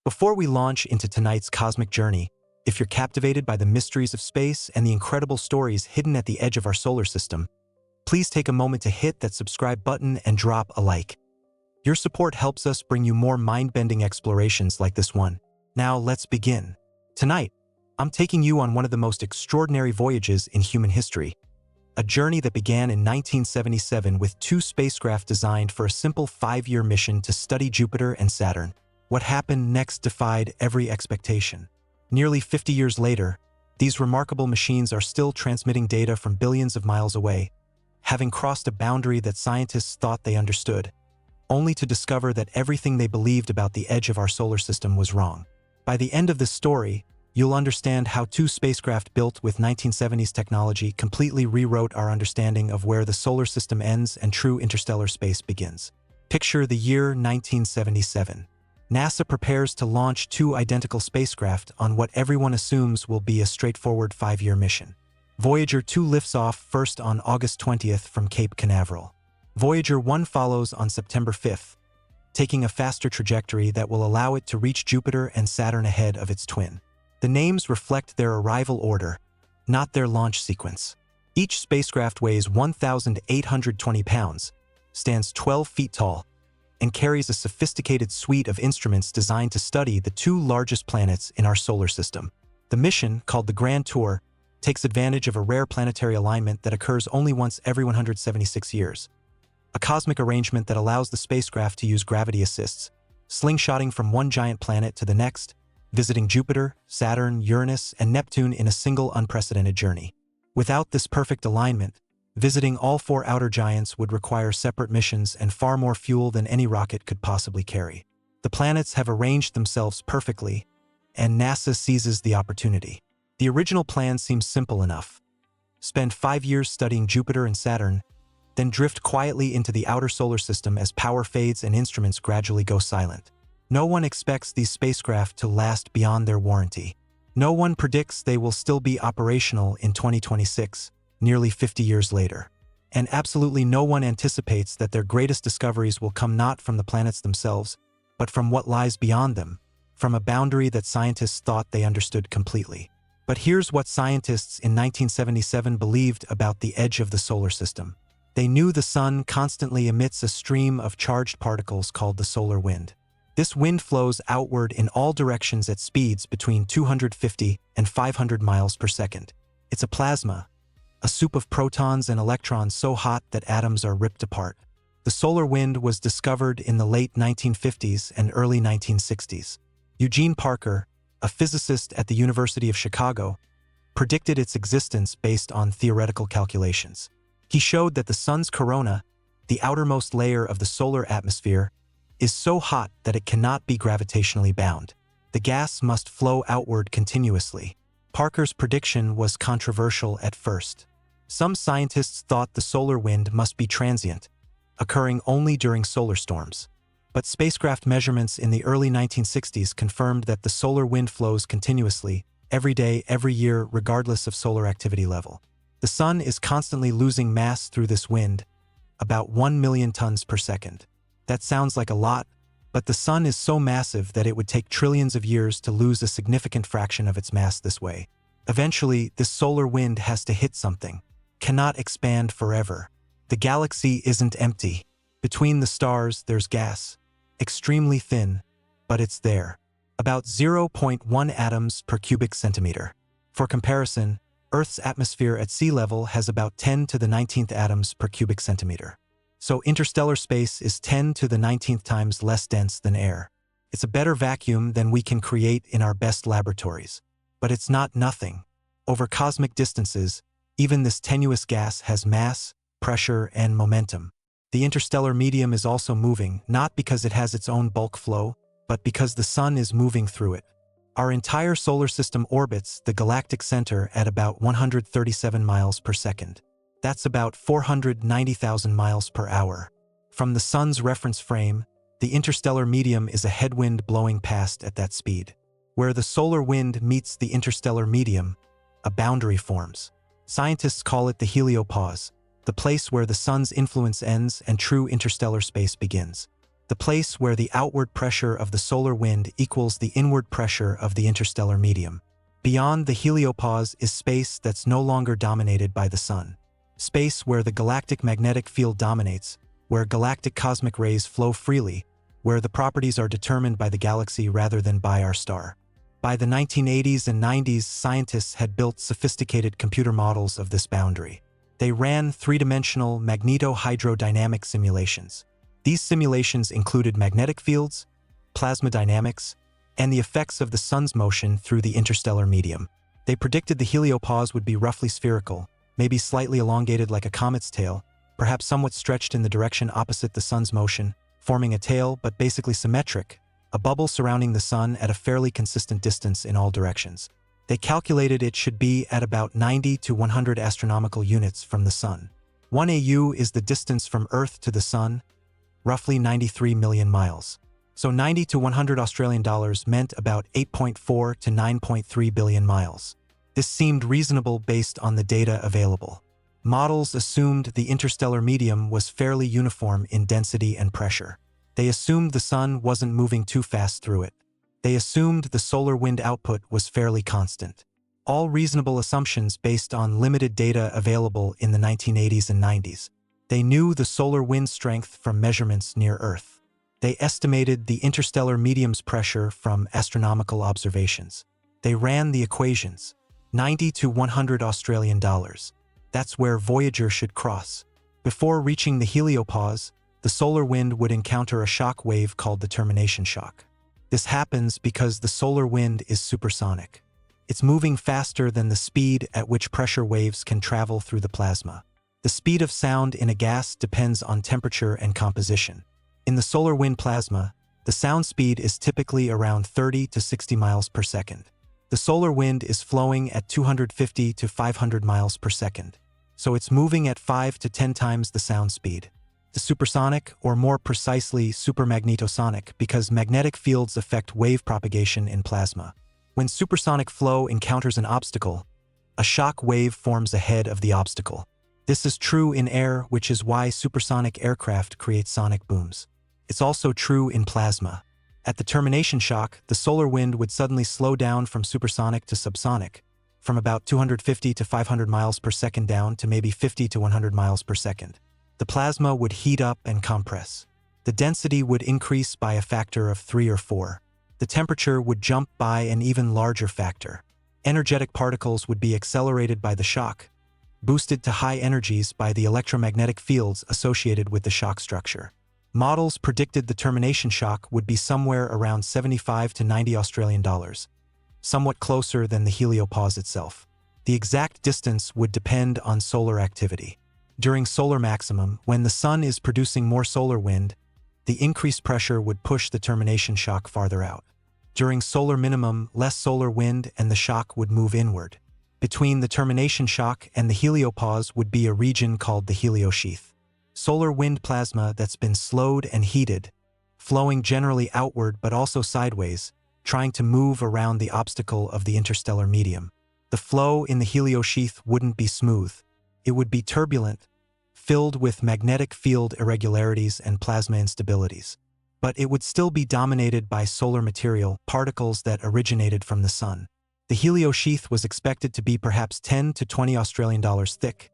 Before we launch into tonight's cosmic journey, if you're captivated by the mysteries of space and the incredible stories hidden at the edge of our solar system, please take a moment to hit that subscribe button and drop a like. Your support helps us bring you more mind-bending explorations like this one. Now let's begin. Tonight, I'm taking you on one of the most extraordinary voyages in human history. A journey that began in 1977 with two spacecraft designed for a simple 5-year mission to study Jupiter and Saturn. What happened next defied every expectation. Nearly 50 years later, these remarkable machines are still transmitting data from billions of miles away, having crossed a boundary that scientists thought they understood, only to discover that everything they believed about the edge of our solar system was wrong. By the end of this story, you'll understand how two spacecraft built with 1970s technology completely rewrote our understanding of where the solar system ends and true interstellar space begins. Picture the year 1977. NASA prepares to launch two identical spacecraft on what everyone assumes will be a straightforward 5-year mission. Voyager 2 lifts off first on August 20th from Cape Canaveral. Voyager 1 follows on September 5th, taking a faster trajectory that will allow it to reach Jupiter and Saturn ahead of its twin. The names reflect their arrival order, not their launch sequence. Each spacecraft weighs 1,820 pounds, stands 12 feet tall, and carries a sophisticated suite of instruments designed to study the two largest planets in our solar system. The mission, called the Grand Tour, takes advantage of a rare planetary alignment that occurs only once every 176 years. A cosmic arrangement that allows the spacecraft to use gravity assists, slingshotting from one giant planet to the next, visiting Jupiter, Saturn, Uranus, and Neptune in a single unprecedented journey. Without this perfect alignment, visiting all 4 outer giants would require separate missions and far more fuel than any rocket could possibly carry. The planets have arranged themselves perfectly, and NASA seizes the opportunity. The original plan seems simple enough. Spend 5 years studying Jupiter and Saturn, then drift quietly into the outer solar system as power fades and instruments gradually go silent. No one expects these spacecraft to last beyond their warranty. No one predicts they will still be operational in 2026, nearly 50 years later. And absolutely no one anticipates that their greatest discoveries will come not from the planets themselves, but from what lies beyond them, from a boundary that scientists thought they understood completely. But here's what scientists in 1977 believed about the edge of the solar system. They knew the sun constantly emits a stream of charged particles called the solar wind. This wind flows outward in all directions at speeds between 250 and 500 miles per second. It's a plasma, a soup of protons and electrons so hot that atoms are ripped apart. The solar wind was discovered in the late 1950s and early 1960s. Eugene Parker, a physicist at the University of Chicago, predicted its existence based on theoretical calculations. He showed that the sun's corona, the outermost layer of the solar atmosphere, is so hot that it cannot be gravitationally bound. The gas must flow outward continuously. Parker's prediction was controversial at first. Some scientists thought the solar wind must be transient, occurring only during solar storms. But spacecraft measurements in the early 1960s confirmed that the solar wind flows continuously, every day, every year, regardless of solar activity level. The sun is constantly losing mass through this wind, about 1 million tons per second. That sounds like a lot, but the sun is so massive that it would take trillions of years to lose a significant fraction of its mass this way. Eventually, this solar wind has to hit something. Cannot expand forever. The galaxy isn't empty. Between the stars, there's gas. Extremely thin, but it's there. About 0.1 atoms per cubic centimeter. For comparison, Earth's atmosphere at sea level has about 10 to the 19th atoms per cubic centimeter. So interstellar space is 10 to the 19th times less dense than air. It's a better vacuum than we can create in our best laboratories. But it's not nothing. Over cosmic distances, even this tenuous gas has mass, pressure, and momentum. The interstellar medium is also moving, not because it has its own bulk flow, but because the sun is moving through it. Our entire solar system orbits the galactic center at about 137 miles per second. That's about 490,000 miles per hour. From the sun's reference frame, the interstellar medium is a headwind blowing past at that speed. Where the solar wind meets the interstellar medium, a boundary forms. Scientists call it the Heliopause, the place where the sun's influence ends and true interstellar space begins. the place where the outward pressure of the solar wind equals the inward pressure of the interstellar medium. Beyond the heliopause is space that's no longer dominated by the sun. Space where the galactic magnetic field dominates, where galactic cosmic rays flow freely, where the properties are determined by the galaxy rather than by our star. By the 1980s and 90s, scientists had built sophisticated computer models of this boundary. They ran three-dimensional magnetohydrodynamic simulations. These simulations included magnetic fields, plasma dynamics, and the effects of the sun's motion through the interstellar medium. They predicted the heliopause would be roughly spherical, maybe slightly elongated like a comet's tail, perhaps somewhat stretched in the direction opposite the sun's motion, forming a tail but basically symmetric, a bubble surrounding the sun at a fairly consistent distance in all directions. They calculated it should be at about 90 to 100 astronomical units from the sun. 1 AU is the distance from Earth to the sun, roughly 93 million miles. So 90 to 100 Australian dollars meant about 8.4 to 9.3 billion miles. This seemed reasonable based on the data available. Models assumed the interstellar medium was fairly uniform in density and pressure. They assumed the sun wasn't moving too fast through it. They assumed the solar wind output was fairly constant. All reasonable assumptions based on limited data available in the 1980s and 90s. They knew the solar wind strength from measurements near Earth. They estimated the interstellar medium's pressure from astronomical observations. They ran the equations. 90 to 100 Australian dollars. That's where Voyager should cross. Before reaching the heliopause, the solar wind would encounter a shock wave called the termination shock. This happens because the solar wind is supersonic. It's moving faster than the speed at which pressure waves can travel through the plasma. The speed of sound in a gas depends on temperature and composition. In the solar wind plasma, the sound speed is typically around 30 to 60 miles per second. The solar wind is flowing at 250 to 500 miles per second, so it's moving at 5 to 10 times the sound speed. The supersonic, or more precisely supermagnetosonic, because magnetic fields affect wave propagation in plasma. When supersonic flow encounters an obstacle, a shock wave forms ahead of the obstacle. This is true in air, which is why supersonic aircraft create sonic booms. It's also true in plasma. At the termination shock, the solar wind would suddenly slow down from supersonic to subsonic, from about 250 to 500 miles per second down to maybe 50 to 100 miles per second. The plasma would heat up and compress. The density would increase by a factor of 3 or 4. The temperature would jump by an even larger factor. Energetic particles would be accelerated by the shock, boosted to high energies by the electromagnetic fields associated with the shock structure. Models predicted the termination shock would be somewhere around 75 to 90 Australian dollars, somewhat closer than the heliopause itself. The exact distance would depend on solar activity. During solar maximum, when the sun is producing more solar wind, the increased pressure would push the termination shock farther out. During solar minimum, less solar wind and the shock would move inward. Between the termination shock and the heliopause would be a region called the heliosheath. Solar wind plasma that's been slowed and heated, flowing generally outward but also sideways, trying to move around the obstacle of the interstellar medium. The flow in the heliosheath wouldn't be smooth. It would be turbulent, filled with magnetic field irregularities and plasma instabilities. But it would still be dominated by solar material, particles that originated from the sun. The heliosheath was expected to be perhaps 10 to 20 Australian dollars thick,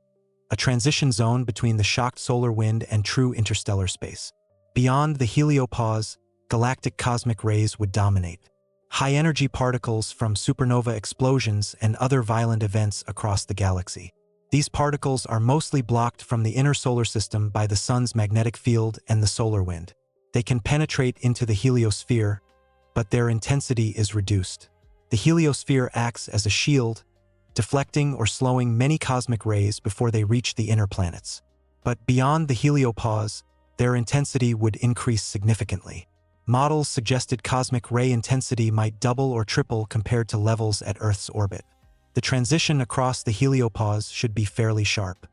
a transition zone between the shocked solar wind and true interstellar space. Beyond the heliopause, galactic cosmic rays would dominate. High-energy particles from supernova explosions and other violent events across the galaxy. These particles are mostly blocked from the inner solar system by the sun's magnetic field and the solar wind. They can penetrate into the heliosphere, but their intensity is reduced. The heliosphere acts as a shield, deflecting or slowing many cosmic rays before they reach the inner planets. But beyond the heliopause, their intensity would increase significantly. Models suggested cosmic ray intensity might double or triple compared to levels at Earth's orbit. The transition across the heliopause should be fairly sharp.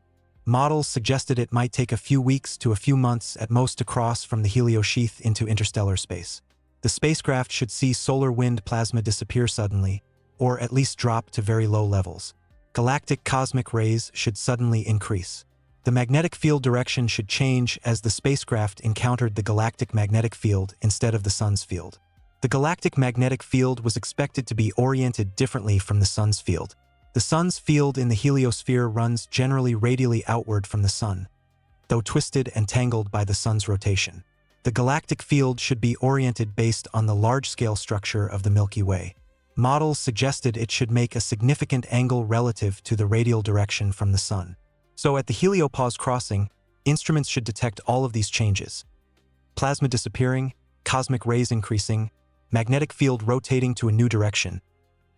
Models suggested it might take a few weeks to a few months at most to cross from the heliosheath into interstellar space. The spacecraft should see solar wind plasma disappear suddenly, or at least drop to very low levels. Galactic cosmic rays should suddenly increase. The magnetic field direction should change as the spacecraft encountered the galactic magnetic field instead of the Sun's field. The galactic magnetic field was expected to be oriented differently from the Sun's field. The Sun's field in the heliosphere runs generally radially outward from the Sun, though twisted and tangled by the Sun's rotation. The galactic field should be oriented based on the large-scale structure of the Milky Way. Models suggested it should make a significant angle relative to the radial direction from the Sun. So at the Heliopause crossing, instruments should detect all of these changes. Plasma disappearing, cosmic rays increasing, magnetic field rotating to a new direction,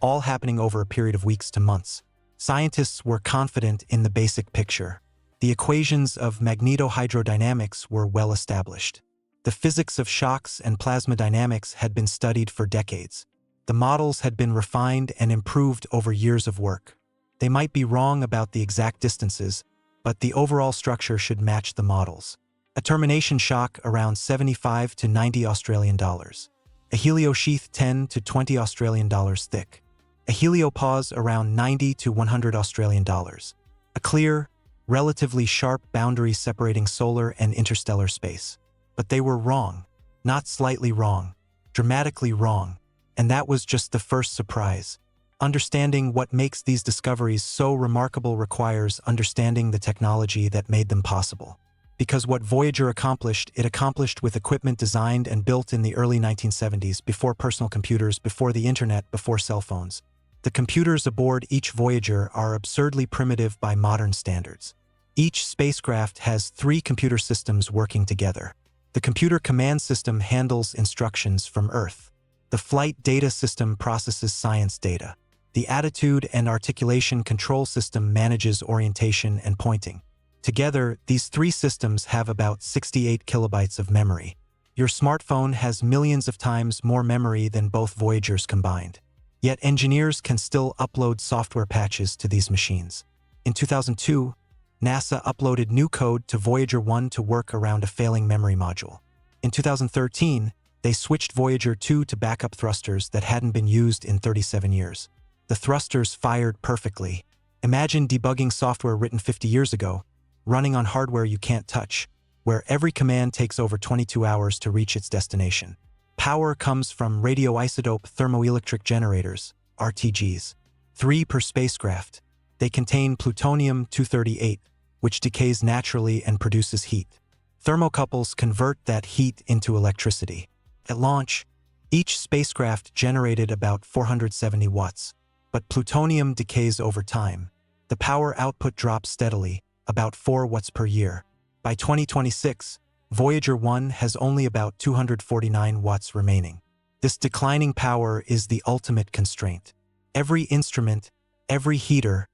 all happening over a period of weeks to months. Scientists were confident in the basic picture. The equations of magnetohydrodynamics were well established. The physics of shocks and plasma dynamics had been studied for decades. The models had been refined and improved over years of work. They might be wrong about the exact distances, but the overall structure should match the models. A termination shock around 75 to 90 Australian dollars. A heliosheath 10 to 20 Australian dollars thick. A heliopause around 90 to 100 Australian dollars. A clear, relatively sharp boundary separating solar and interstellar space. But they were wrong, not slightly wrong, dramatically wrong, and that was just the first surprise. Understanding what makes these discoveries so remarkable requires understanding the technology that made them possible. Because what Voyager accomplished, it accomplished with equipment designed and built in the early 1970s, before personal computers, before the internet, before cell phones. The computers aboard each Voyager are absurdly primitive by modern standards. Each spacecraft has 3 computer systems working together. The computer command system handles instructions from Earth. The flight data system processes science data. The attitude and articulation control system manages orientation and pointing. Together, these 3 systems have about 68 kilobytes of memory. Your smartphone has millions of times more memory than both Voyagers combined. Yet engineers can still upload software patches to these machines. In 2002, NASA uploaded new code to Voyager 1 to work around a failing memory module. In 2013, they switched Voyager 2 to backup thrusters that hadn't been used in 37 years. The thrusters fired perfectly. Imagine debugging software written 50 years ago, running on hardware you can't touch, where every command takes over 22 hours to reach its destination. Power comes from radioisotope thermoelectric generators, RTGs. 3 per spacecraft. They contain plutonium-238, which decays naturally and produces heat. Thermocouples convert that heat into electricity. At launch, each spacecraft generated about 470 watts, but plutonium decays over time. The power output drops steadily, about 4 watts per year. By 2026, Voyager 1 has only about 249 watts remaining. This declining power is the ultimate constraint. Every instrument, every heater,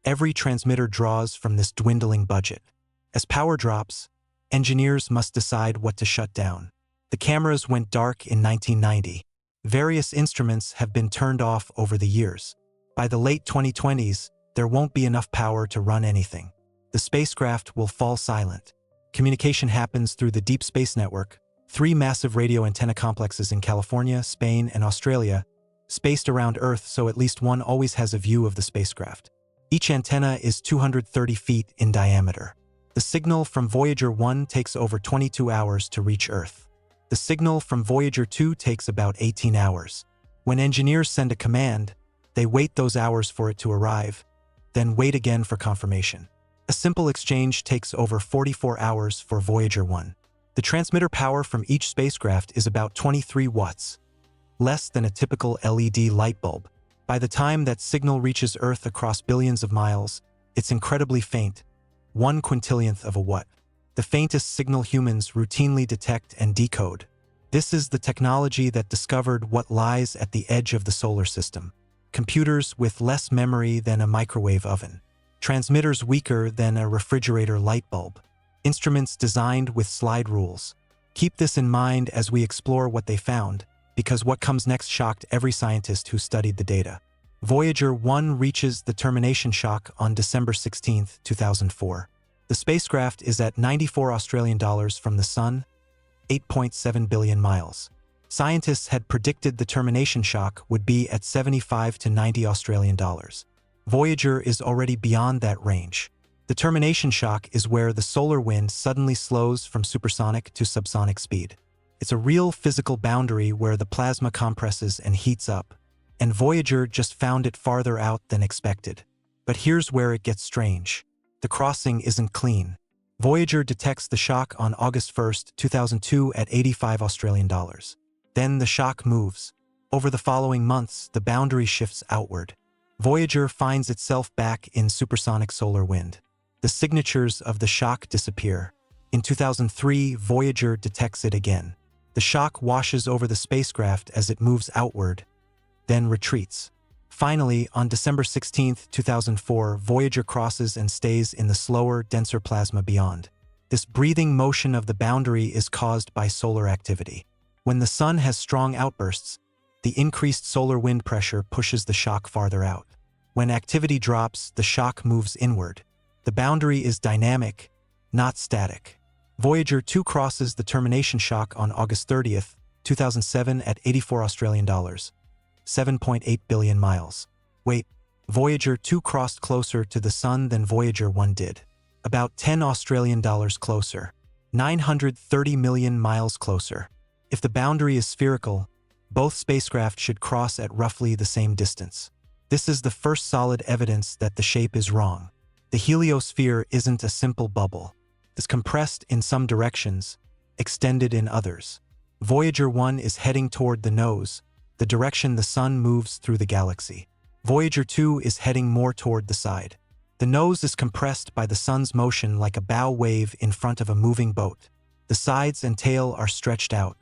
every transmitter draws from this dwindling budget. As power drops, engineers must decide what to shut down. The cameras went dark in 1990. Various instruments have been turned off over the years. By the late 2020s, there won't be enough power to run anything. The spacecraft will fall silent. Communication happens through the Deep Space Network, 3 massive radio antenna complexes in California, Spain, and Australia, spaced around Earth so at least one always has a view of the spacecraft. Each antenna is 230 feet in diameter. The signal from Voyager 1 takes over 22 hours to reach Earth. The signal from Voyager 2 takes about 18 hours. When engineers send a command, they wait those hours for it to arrive, then wait again for confirmation. A simple exchange takes over 44 hours for Voyager 1. The transmitter power from each spacecraft is about 23 watts, less than a typical LED light bulb. By the time that signal reaches Earth across billions of miles, it's incredibly faint, 1 quintillionth of a watt. The faintest signal humans routinely detect and decode. This is the technology that discovered what lies at the edge of the solar system. Computers with less memory than a microwave oven. Transmitters weaker than a refrigerator light bulb. Instruments designed with slide rules. Keep this in mind as we explore what they found, because what comes next shocked every scientist who studied the data. Voyager 1 reaches the termination shock on December 16, 2004. The spacecraft is at 94 Australian dollars from the Sun, 8.7 billion miles. Scientists had predicted the termination shock would be at 75 to 90 Australian dollars. Voyager is already beyond that range. The termination shock is where the solar wind suddenly slows from supersonic to subsonic speed. It's a real physical boundary where the plasma compresses and heats up, and Voyager just found it farther out than expected. But here's where it gets strange. The crossing isn't clean. Voyager detects the shock on August 1, 2002 at 85 Australian dollars. Then the shock moves. Over the following months, the boundary shifts outward. Voyager finds itself back in supersonic solar wind. The signatures of the shock disappear. In 2003, Voyager detects it again. The shock washes over the spacecraft as it moves outward, then retreats. Finally, on December 16, 2004, Voyager crosses and stays in the slower, denser plasma beyond. This breathing motion of the boundary is caused by solar activity. When the sun has strong outbursts, the increased solar wind pressure pushes the shock farther out. When activity drops, the shock moves inward. The boundary is dynamic, not static. Voyager 2 crosses the termination shock on August 30, 2007 at 84 Australian dollars. 7.8 billion miles. Wait, Voyager 2 crossed closer to the Sun than Voyager 1 did. About 10 Australian dollars closer. 930 million miles closer. If the boundary is spherical, both spacecraft should cross at roughly the same distance. This is the first solid evidence that the shape is wrong. The heliosphere isn't a simple bubble. It's compressed in some directions, extended in others. Voyager 1 is heading toward the nose, the direction the Sun moves through the galaxy. Voyager 2 is heading more toward the side. The nose is compressed by the Sun's motion like a bow wave in front of a moving boat. The sides and tail are stretched out.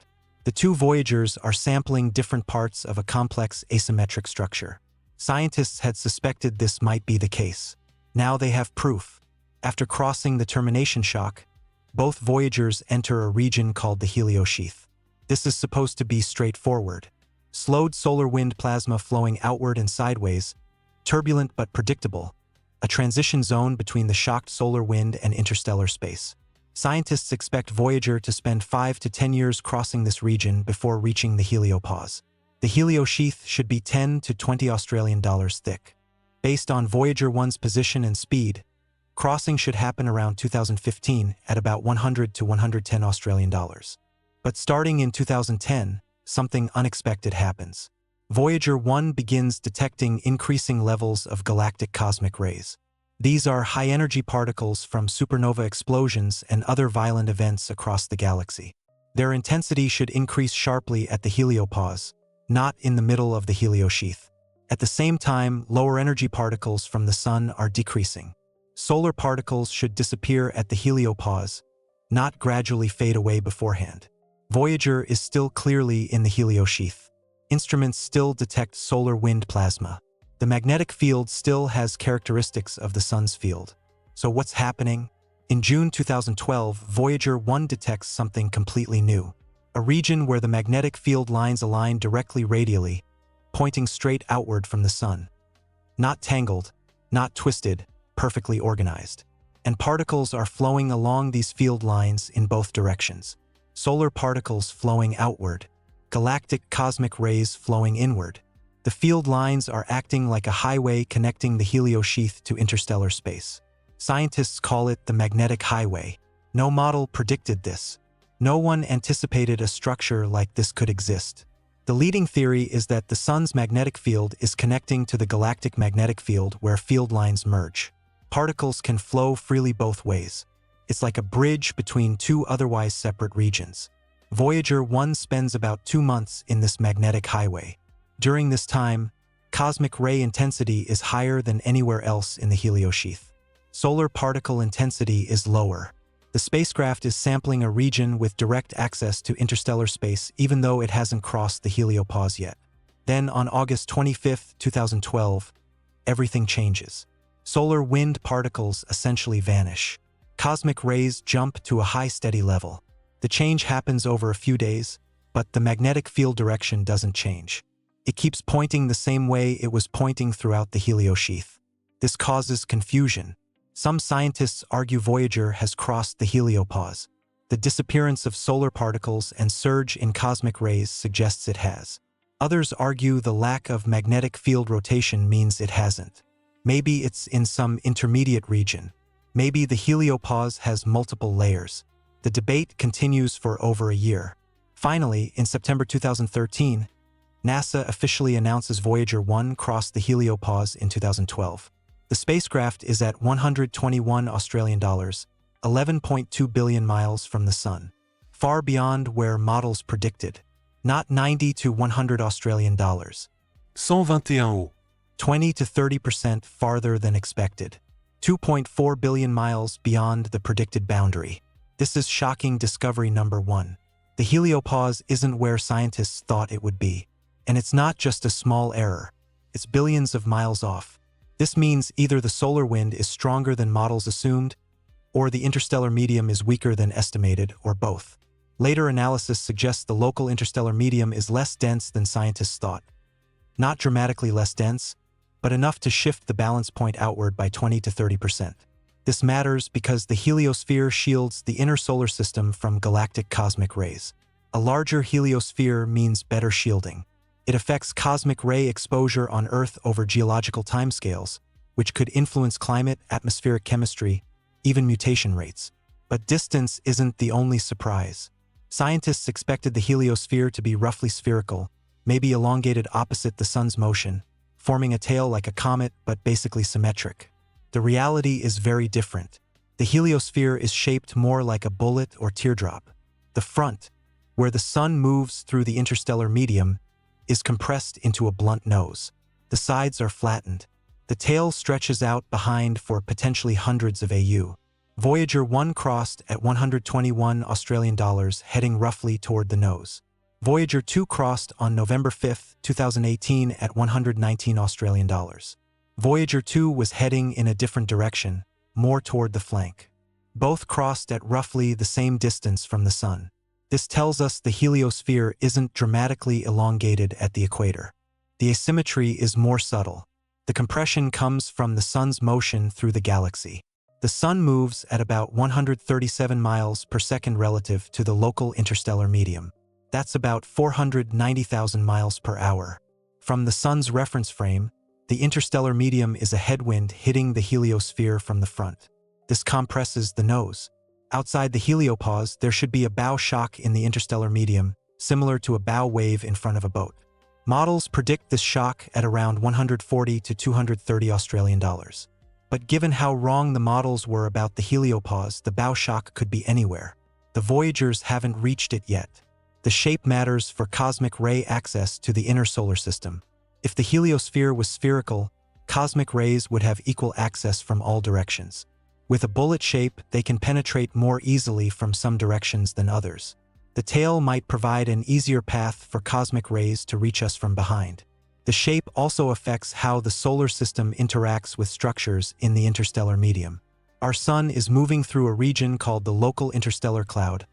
The two Voyagers are sampling different parts of a complex asymmetric structure. Scientists had suspected this might be the case. Now they have proof. After crossing the termination shock, both Voyagers enter a region called the heliosheath. This is supposed to be straightforward. Slowed solar wind plasma flowing outward and sideways, turbulent but predictable, a transition zone between the shocked solar wind and interstellar space. Scientists expect Voyager to spend 5 to 10 years crossing this region before reaching the heliopause. The heliosheath should be 10 to 20 Australian dollars thick. Based on Voyager 1's position and speed, crossing should happen around 2015 at about 100 to 110 Australian dollars. But starting in 2010, something unexpected happens. Voyager 1 begins detecting increasing levels of galactic cosmic rays. These are high-energy particles from supernova explosions and other violent events across the galaxy. Their intensity should increase sharply at the heliopause, not in the middle of the heliosheath. At the same time, lower-energy particles from the Sun are decreasing. Solar particles should disappear at the heliopause, not gradually fade away beforehand. Voyager is still clearly in the heliosheath. Instruments still detect solar wind plasma. The magnetic field still has characteristics of the Sun's field. So what's happening? In June 2012, Voyager 1 detects something completely new. A region where the magnetic field lines align directly radially, pointing straight outward from the Sun. Not tangled, not twisted, perfectly organized. And particles are flowing along these field lines in both directions. Solar particles flowing outward, galactic cosmic rays flowing inward. The field lines are acting like a highway connecting the heliosheath to interstellar space. Scientists call it the magnetic highway. No model predicted this. No one anticipated a structure like this could exist. The leading theory is that the Sun's magnetic field is connecting to the galactic magnetic field where field lines merge. Particles can flow freely both ways. It's like a bridge between two otherwise separate regions. Voyager 1 spends about 2 months in this magnetic highway. During this time, cosmic ray intensity is higher than anywhere else in the heliosheath. Solar particle intensity is lower. The spacecraft is sampling a region with direct access to interstellar space even though it hasn't crossed the heliopause yet. Then on August 25, 2012, everything changes. Solar wind particles essentially vanish. Cosmic rays jump to a high steady level. The change happens over a few days, but the magnetic field direction doesn't change. It keeps pointing the same way it was pointing throughout the heliosheath. This causes confusion. Some scientists argue Voyager has crossed the heliopause. The disappearance of solar particles and surge in cosmic rays suggests it has. Others argue the lack of magnetic field rotation means it hasn't. Maybe it's in some intermediate region. Maybe the heliopause has multiple layers. The debate continues for over a year. Finally, in September 2013, NASA officially announces Voyager 1 crossed the heliopause in 2012. The spacecraft is at 121 Australian dollars, 11.2 billion miles from the Sun, far beyond where models predicted, not 90 to 100 Australian dollars. 121 20 to 30% farther than expected, 2.4 billion miles beyond the predicted boundary. This is shocking discovery number 1. The heliopause isn't where scientists thought it would be. And it's not just a small error. It's billions of miles off. This means either the solar wind is stronger than models assumed, or the interstellar medium is weaker than estimated, or both. Later analysis suggests the local interstellar medium is less dense than scientists thought. Not dramatically less dense, but enough to shift the balance point outward by 20 to 30%. This matters because the heliosphere shields the inner solar system from galactic cosmic rays. A larger heliosphere means better shielding. It affects cosmic ray exposure on Earth over geological timescales, which could influence climate, atmospheric chemistry, even mutation rates. But distance isn't the only surprise. Scientists expected the heliosphere to be roughly spherical, maybe elongated opposite the Sun's motion, forming a tail like a comet but basically symmetric. The reality is very different. The heliosphere is shaped more like a bullet or teardrop. The front, where the Sun moves through the interstellar medium, is compressed into a blunt nose. The sides are flattened. The tail stretches out behind for potentially hundreds of AU. Voyager 1 crossed at 121 Australian dollars, heading roughly toward the nose. Voyager 2 crossed on November 5, 2018 at 119 Australian dollars. Voyager 2 was heading in a different direction, more toward the flank. Both crossed at roughly the same distance from the Sun. This tells us the heliosphere isn't dramatically elongated at the equator. The asymmetry is more subtle. The compression comes from the Sun's motion through the galaxy. The Sun moves at about 137 miles per second relative to the local interstellar medium. That's about 490,000 miles per hour. From the Sun's reference frame, the interstellar medium is a headwind hitting the heliosphere from the front. This compresses the nose. Outside the heliopause, there should be a bow shock in the interstellar medium, similar to a bow wave in front of a boat. Models predict this shock at around 140 to 230 Australian dollars. But given how wrong the models were about the heliopause, the bow shock could be anywhere. The Voyagers haven't reached it yet. The shape matters for cosmic ray access to the inner solar system. If the heliosphere was spherical, cosmic rays would have equal access from all directions. With a bullet shape, they can penetrate more easily from some directions than others. The tail might provide an easier path for cosmic rays to reach us from behind. The shape also affects how the solar system interacts with structures in the interstellar medium. Our Sun is moving through a region called the local interstellar cloud,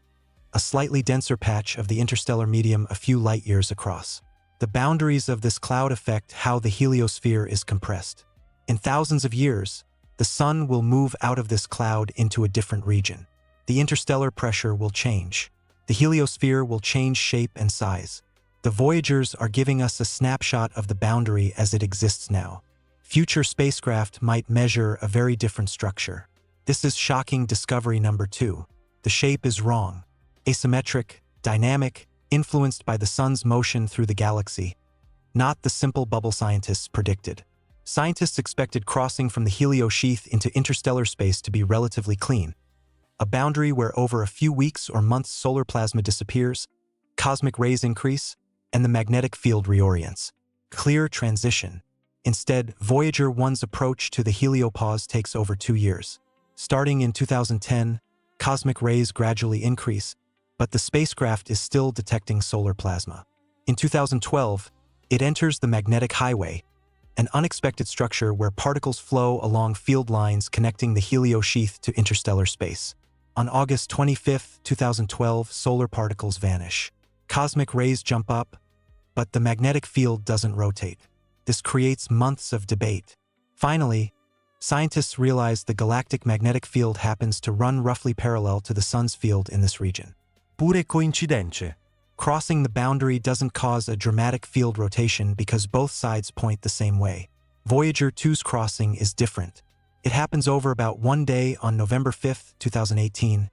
a slightly denser patch of the interstellar medium a few light-years across. The boundaries of this cloud affect how the heliosphere is compressed. In thousands of years, the Sun will move out of this cloud into a different region. The interstellar pressure will change. The heliosphere will change shape and size. The Voyagers are giving us a snapshot of the boundary as it exists now. Future spacecraft might measure a very different structure. This is shocking discovery number 2. The shape is wrong. Asymmetric, dynamic, influenced by the Sun's motion through the galaxy. Not the simple bubble scientists predicted. Scientists expected crossing from the heliosheath into interstellar space to be relatively clean. A boundary where over a few weeks or months solar plasma disappears, cosmic rays increase, and the magnetic field reorients. Clear transition. Instead, Voyager 1's approach to the heliopause takes over 2 years. Starting in 2010, cosmic rays gradually increase, but the spacecraft is still detecting solar plasma. In 2012, it enters the magnetic highway, an unexpected structure where particles flow along field lines connecting the heliosheath to interstellar space. On August 25, 2012, solar particles vanish. Cosmic rays jump up, but the magnetic field doesn't rotate. This creates months of debate. Finally, scientists realize the galactic magnetic field happens to run roughly parallel to the Sun's field in this region. Pure coincidenze. Crossing the boundary doesn't cause a dramatic field rotation because both sides point the same way. Voyager 2's crossing is different. It happens over about 1 day on November 5, 2018,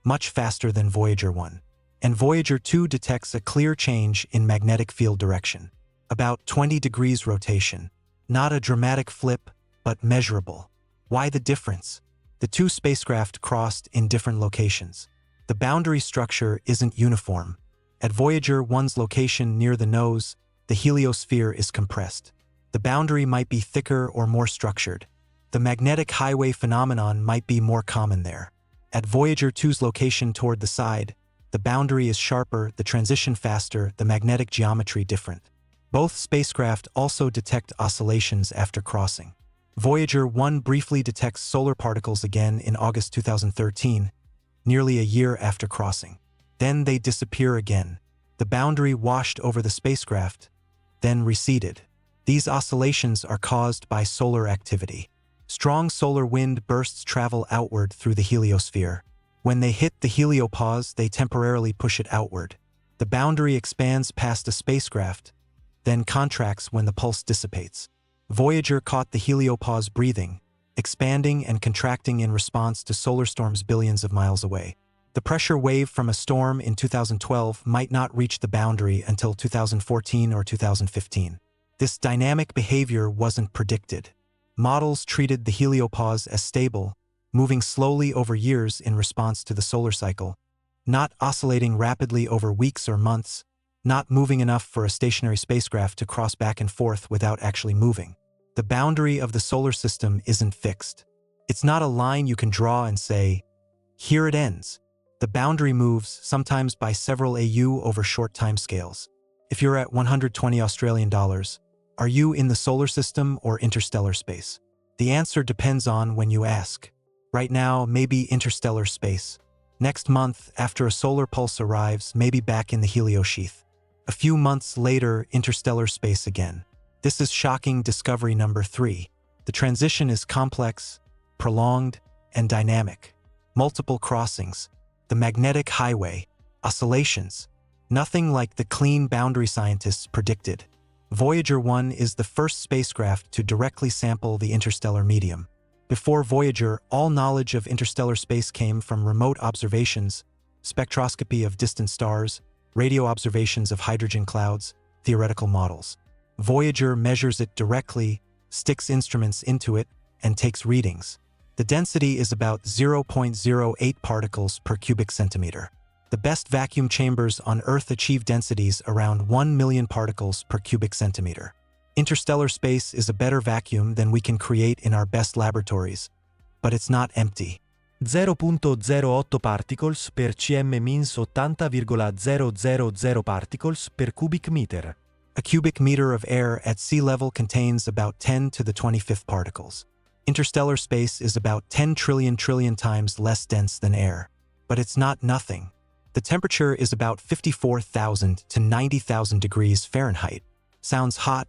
much faster than Voyager 1. And Voyager 2 detects a clear change in magnetic field direction, about 20 degrees rotation. Not a dramatic flip, but measurable. Why the difference? The two spacecraft crossed in different locations. The boundary structure isn't uniform. At Voyager 1's location near the nose, the heliosphere is compressed. The boundary might be thicker or more structured. The magnetic highway phenomenon might be more common there. At Voyager 2's location toward the side, the boundary is sharper, the transition faster, the magnetic geometry different. Both spacecraft also detect oscillations after crossing. Voyager 1 briefly detects solar particles again in August 2013, nearly a year after crossing. Then they disappear again. The boundary washed over the spacecraft, then receded. These oscillations are caused by solar activity. Strong solar wind bursts travel outward through the heliosphere. When they hit the heliopause, they temporarily push it outward. The boundary expands past a spacecraft, then contracts when the pulse dissipates. Voyager caught the heliopause breathing, expanding and contracting in response to solar storms billions of miles away. The pressure wave from a storm in 2012 might not reach the boundary until 2014 or 2015. This dynamic behavior wasn't predicted. Models treated the heliopause as stable, moving slowly over years in response to the solar cycle, not oscillating rapidly over weeks or months, not moving enough for a stationary spacecraft to cross back and forth without actually moving. The boundary of the solar system isn't fixed. It's not a line you can draw and say, here it ends. The boundary moves, sometimes by several AU over short timescales. If you're at 120 Australian dollars, are you in the solar system or interstellar space? The answer depends on when you ask. Right now, maybe interstellar space. Next month, after a solar pulse arrives, maybe back in the heliosheath. A few months later, interstellar space again. This is shocking discovery number 3. The transition is complex, prolonged, and dynamic. Multiple crossings, the magnetic highway, oscillations. Nothing like the clean boundary scientists predicted. Voyager 1 is the first spacecraft to directly sample the interstellar medium. Before Voyager, all knowledge of interstellar space came from remote observations, spectroscopy of distant stars, radio observations of hydrogen clouds, theoretical models. Voyager measures it directly, sticks instruments into it, and takes readings. The density is about 0.08 particles per cubic centimeter. The best vacuum chambers on Earth achieve densities around 1 million particles per cubic centimeter. Interstellar space is a better vacuum than we can create in our best laboratories, but it's not empty. 0.08 particles per cm-80,000 particles per cubic meter. A cubic meter of air at sea level contains about 10 to the 25th particles. Interstellar space is about 10 trillion times less dense than air. But it's not nothing. The temperature is about 54,000 to 90,000 degrees Fahrenheit. Sounds hot,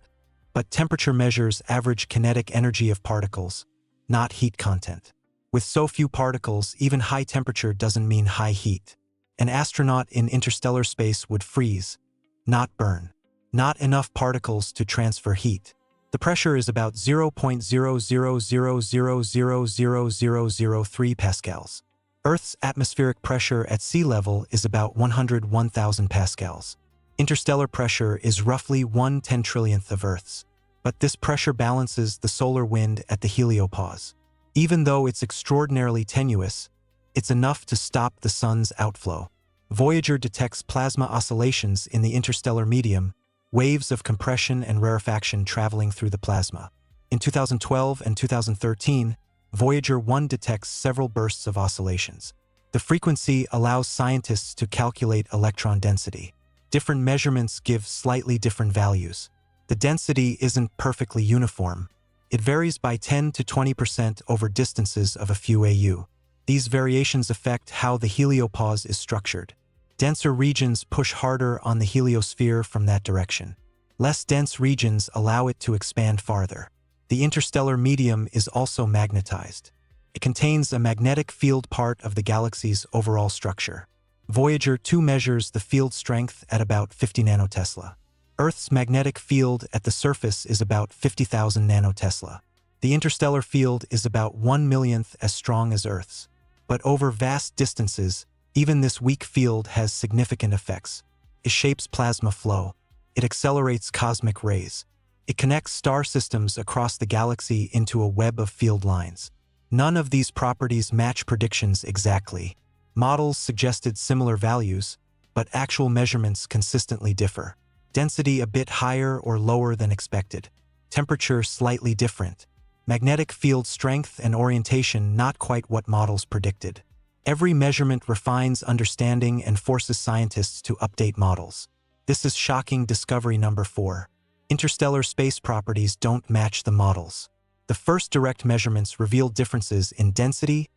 but temperature measures average kinetic energy of particles, not heat content. With so few particles, even high temperature doesn't mean high heat. An astronaut in interstellar space would freeze, not burn. Not enough particles to transfer heat. The pressure is about 0.00000003 pascals. Earth's atmospheric pressure at sea level is about 101,000 pascals. Interstellar pressure is roughly 1/10 trillionth of Earth's. But this pressure balances the solar wind at the heliopause. Even though it's extraordinarily tenuous, it's enough to stop the sun's outflow. Voyager detects plasma oscillations in the interstellar medium, waves of compression and rarefaction traveling through the plasma. In 2012 and 2013, Voyager 1 detects several bursts of oscillations. The frequency allows scientists to calculate electron density. Different measurements give slightly different values. The density isn't perfectly uniform. It varies by 10 to 20% over distances of a few AU. These variations affect how the heliopause is structured. Denser regions push harder on the heliosphere from that direction. Less dense regions allow it to expand farther. The interstellar medium is also magnetized. It contains a magnetic field part of the galaxy's overall structure. Voyager 2 measures the field strength at about 50 nanotesla. Earth's magnetic field at the surface is about 50,000 nanotesla. The interstellar field is about 1/1,000,000th as strong as Earth's. But over vast distances, even this weak field has significant effects. It shapes plasma flow. It accelerates cosmic rays. It connects star systems across the galaxy into a web of field lines. None of these properties match predictions exactly. Models suggested similar values, but actual measurements consistently differ. Density a bit higher or lower than expected. Temperature slightly different. Magnetic field strength and orientation not quite what models predicted. Every measurement refines understanding and forces scientists to update models. This is shocking discovery number 4. Interstellar space properties don't match the models. The first direct measurements revealed differences in density,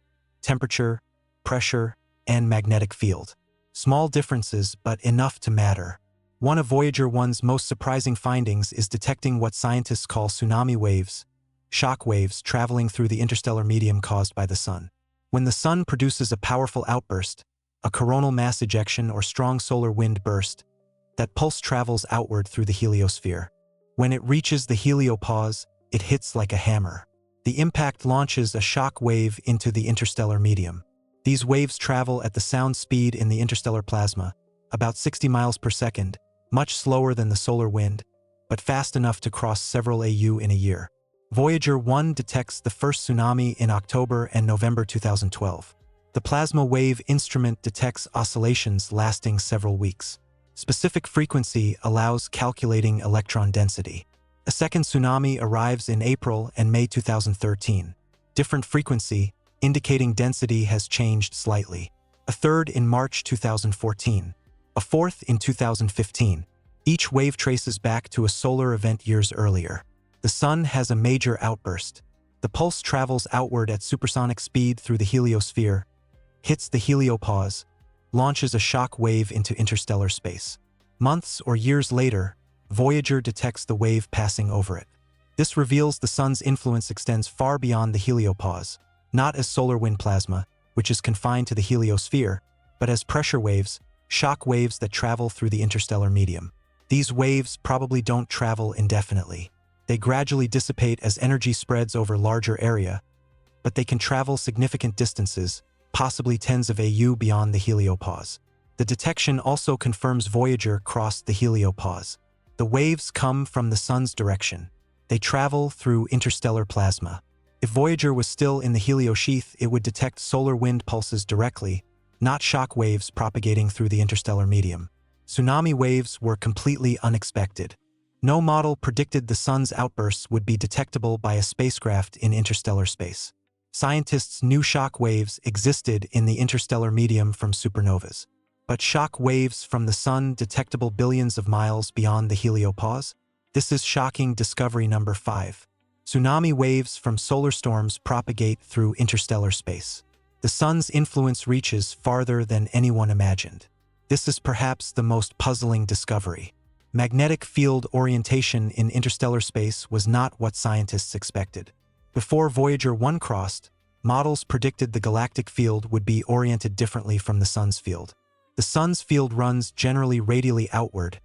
temperature, pressure, and magnetic field. Small differences, but enough to matter. One of Voyager 1's most surprising findings is detecting what scientists call tsunami waves, shock waves traveling through the interstellar medium caused by the Sun. When the Sun produces a powerful outburst, a coronal mass ejection or strong solar wind burst, that pulse travels outward through the heliosphere. When it reaches the heliopause, it hits like a hammer. The impact launches a shock wave into the interstellar medium. These waves travel at the sound speed in the interstellar plasma, about 60 miles per second, much slower than the solar wind, but fast enough to cross several AU in a year. Voyager 1 detects the first tsunami in October and November 2012. The plasma wave instrument detects oscillations lasting several weeks. Specific frequency allows calculating electron density. A second tsunami arrives in April and May 2013. Different frequency, indicating density has changed slightly. A third in March 2014. A fourth in 2015. Each wave traces back to a solar event years earlier. The Sun has a major outburst. The pulse travels outward at supersonic speed through the heliosphere, hits the heliopause, launches a shock wave into interstellar space. Months or years later, Voyager detects the wave passing over it. This reveals the Sun's influence extends far beyond the heliopause, not as solar wind plasma, which is confined to the heliosphere, but as pressure waves, shock waves that travel through the interstellar medium. These waves probably don't travel indefinitely. They gradually dissipate as energy spreads over larger area, but they can travel significant distances, possibly tens of AU beyond the heliopause. The detection also confirms Voyager crossed the heliopause. The waves come from the Sun's direction. They travel through interstellar plasma. If Voyager was still in the heliosheath, it would detect solar wind pulses directly, not shock waves propagating through the interstellar medium. Tsunami waves were completely unexpected. No model predicted the Sun's outbursts would be detectable by a spacecraft in interstellar space. Scientists knew shock waves existed in the interstellar medium from supernovas. But shock waves from the Sun detectable billions of miles beyond the heliopause? This is shocking discovery number 5. Tsunami waves from solar storms propagate through interstellar space. The Sun's influence reaches farther than anyone imagined. This is perhaps the most puzzling discovery. Magnetic field orientation in interstellar space was not what scientists expected. Before Voyager 1 crossed, models predicted the galactic field would be oriented differently from the Sun's field. The Sun's field runs generally radially outward,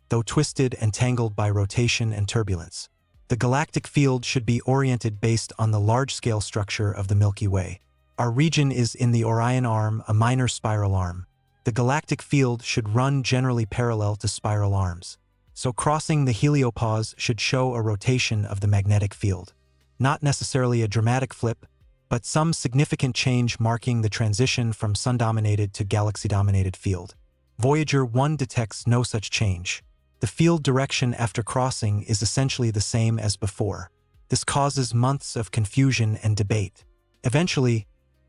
though twisted and tangled by rotation and turbulence. The galactic field should be oriented based on the large-scale structure of the Milky Way. Our region is in the Orion arm, a minor spiral arm. The galactic field should run generally parallel to spiral arms. So crossing the heliopause should show a rotation of the magnetic field. Not necessarily a dramatic flip, but some significant change marking the transition from Sun-dominated to galaxy-dominated field. Voyager 1 detects no such change. The field direction after crossing is essentially the same as before. This causes months of confusion and debate. Eventually,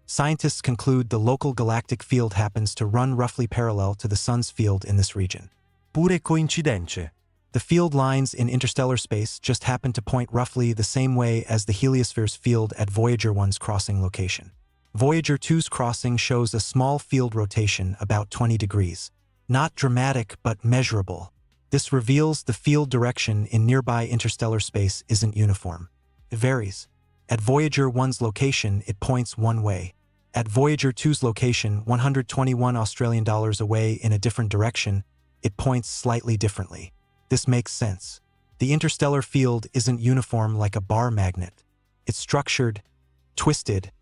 scientists conclude the local galactic field happens to run roughly parallel to the Sun's field in this region. Pure coincidenze. The field lines in interstellar space just happen to point roughly the same way as the heliosphere's field at Voyager 1's crossing location. Voyager 2's crossing shows a small field rotation about 20 degrees. Not dramatic, but measurable. This reveals the field direction in nearby interstellar space isn't uniform. It varies. At Voyager 1's location, it points one way. At Voyager 2's location, 121 Australian dollars away in a different direction, it points slightly differently. This makes sense. The interstellar field isn't uniform like a bar magnet. It's structured, twisted,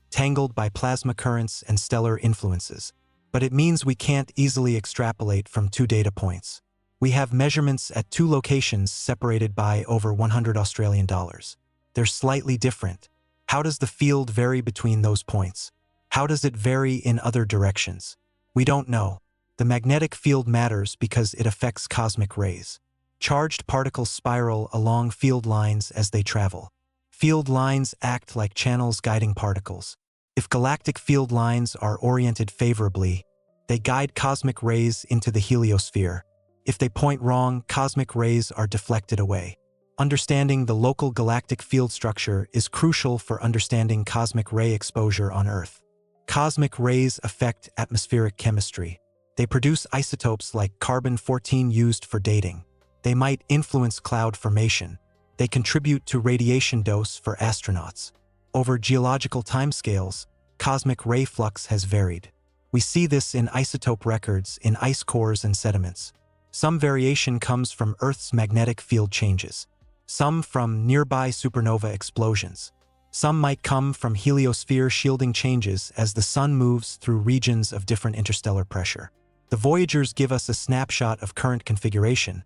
tangled by plasma currents and stellar influences. But it means we can't easily extrapolate from two data points. We have measurements at two locations separated by over 100 Australian dollars. They're slightly different. How does the field vary between those points? How does it vary in other directions? We don't know. The magnetic field matters because it affects cosmic rays. Charged particles spiral along field lines as they travel. Field lines act like channels guiding particles. If galactic field lines are oriented favorably, they guide cosmic rays into the heliosphere. If they point wrong, cosmic rays are deflected away. Understanding the local galactic field structure is crucial for understanding cosmic ray exposure on Earth. Cosmic rays affect atmospheric chemistry. They produce isotopes like carbon-14 used for dating. They might influence cloud formation. They contribute to radiation dose for astronauts. Over geological timescales, cosmic ray flux has varied. We see this in isotope records in ice cores and sediments. Some variation comes from Earth's magnetic field changes. Some from nearby supernova explosions. Some might come from heliosphere shielding changes as the Sun moves through regions of different interstellar pressure. The Voyagers give us a snapshot of current configuration,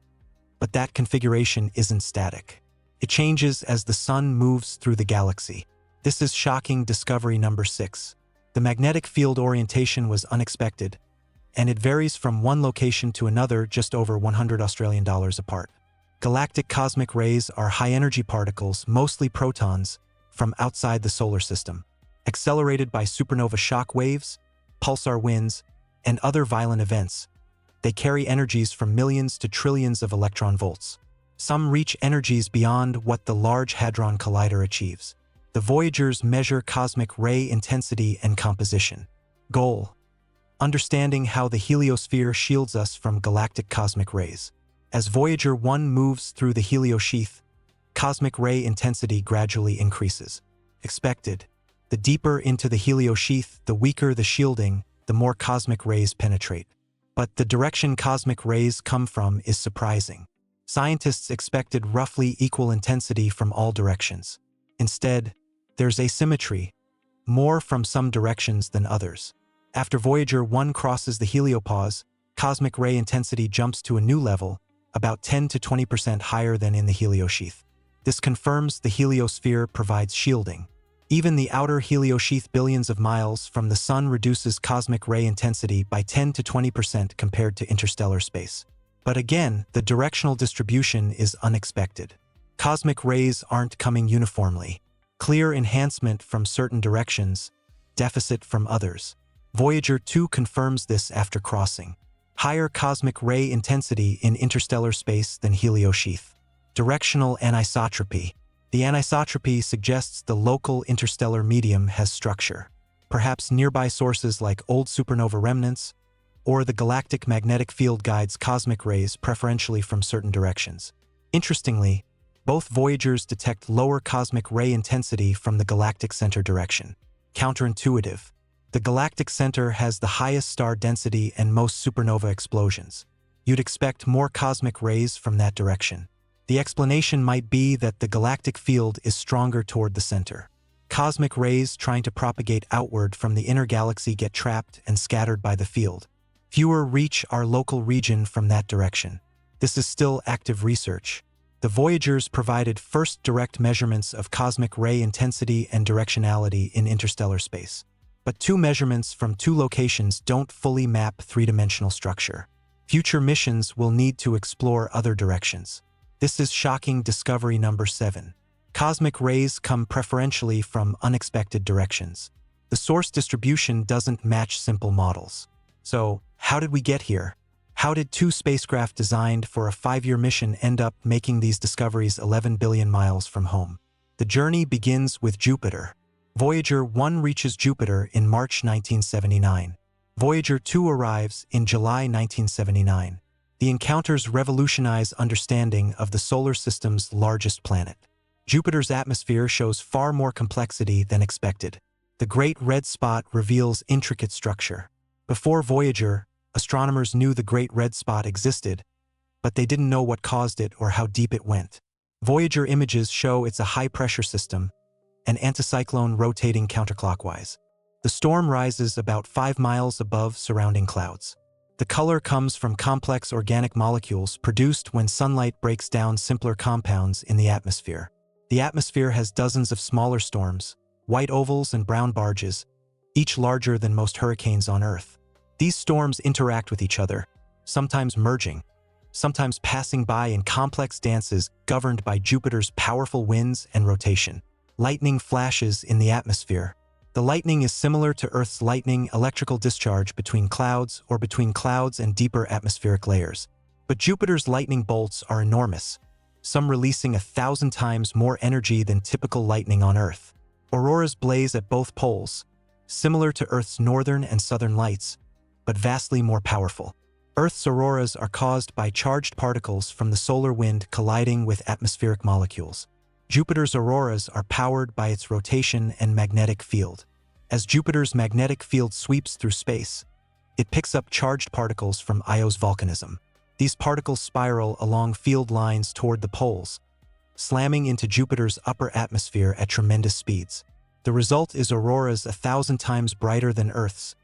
but that configuration isn't static. It changes as the Sun moves through the galaxy. This is shocking discovery number 6. The magnetic field orientation was unexpected, and it varies from one location to another just over 100 Australian dollars apart. Galactic cosmic rays are high-energy particles, mostly protons, from outside the solar system. Accelerated by supernova shock waves, pulsar winds, and other violent events, they carry energies from millions to trillions of electron volts. Some reach energies beyond what the Large Hadron Collider achieves. The Voyagers measure cosmic ray intensity and composition. Goal: understanding how the heliosphere shields us from galactic cosmic rays. As Voyager 1 moves through the heliosheath, cosmic ray intensity gradually increases. Expected: the deeper into the heliosheath, the weaker the shielding, the more cosmic rays penetrate. But the direction cosmic rays come from is surprising. Scientists expected roughly equal intensity from all directions. Instead, there's asymmetry, more from some directions than others. After Voyager 1 crosses the Heliopause, cosmic ray intensity jumps to a new level, about 10 to 20% higher than in the heliosheath. This confirms the heliosphere provides shielding. Even the outer heliosheath billions of miles from the Sun reduces cosmic ray intensity by 10 to 20% compared to interstellar space. But again, the directional distribution is unexpected. Cosmic rays aren't coming uniformly. Clear enhancement from certain directions, deficit from others. Voyager 2 confirms this after crossing. Higher cosmic ray intensity in interstellar space than heliosheath. Directional anisotropy. The anisotropy suggests the local interstellar medium has structure. Perhaps nearby sources like old supernova remnants, or the galactic magnetic field guides cosmic rays preferentially from certain directions. Interestingly, both Voyagers detect lower cosmic ray intensity from the galactic center direction. Counterintuitive. The galactic center has the highest star density and most supernova explosions. You'd expect more cosmic rays from that direction. The explanation might be that the galactic field is stronger toward the center. Cosmic rays trying to propagate outward from the inner galaxy get trapped and scattered by the field. Fewer reach our local region from that direction. This is still active research. The Voyagers provided first direct measurements of cosmic ray intensity and directionality in interstellar space. But two measurements from two locations don't fully map three-dimensional structure. Future missions will need to explore other directions. This is shocking discovery number 7. Cosmic rays come preferentially from unexpected directions. The source distribution doesn't match simple models. So, how did we get here? How did two spacecraft designed for a 5-year mission end up making these discoveries 11 billion miles from home? The journey begins with Jupiter. Voyager 1 reaches Jupiter in March 1979. Voyager 2 arrives in July 1979. The encounters revolutionize understanding of the solar system's largest planet. Jupiter's atmosphere shows far more complexity than expected. The Great Red Spot reveals intricate structure. Before Voyager, astronomers knew the Great Red Spot existed, but they didn't know what caused it or how deep it went. Voyager images show it's a high-pressure system, an anticyclone rotating counterclockwise. The storm rises about 5 miles above surrounding clouds. The color comes from complex organic molecules produced when sunlight breaks down simpler compounds in the atmosphere. The atmosphere has dozens of smaller storms, white ovals and brown barges, each larger than most hurricanes on Earth. These storms interact with each other, sometimes merging, sometimes passing by in complex dances governed by Jupiter's powerful winds and rotation. Lightning flashes in the atmosphere. The lightning is similar to Earth's lightning electrical discharge between clouds or between clouds and deeper atmospheric layers. But Jupiter's lightning bolts are enormous, some releasing 1,000 times more energy than typical lightning on Earth. Auroras blaze at both poles, similar to Earth's northern and southern lights, but vastly more powerful. Earth's auroras are caused by charged particles from the solar wind colliding with atmospheric molecules. Jupiter's auroras are powered by its rotation and magnetic field. As Jupiter's magnetic field sweeps through space, it picks up charged particles from Io's volcanism. These particles spiral along field lines toward the poles, slamming into Jupiter's upper atmosphere at tremendous speeds. The result is auroras 1,000 times brighter than Earth's,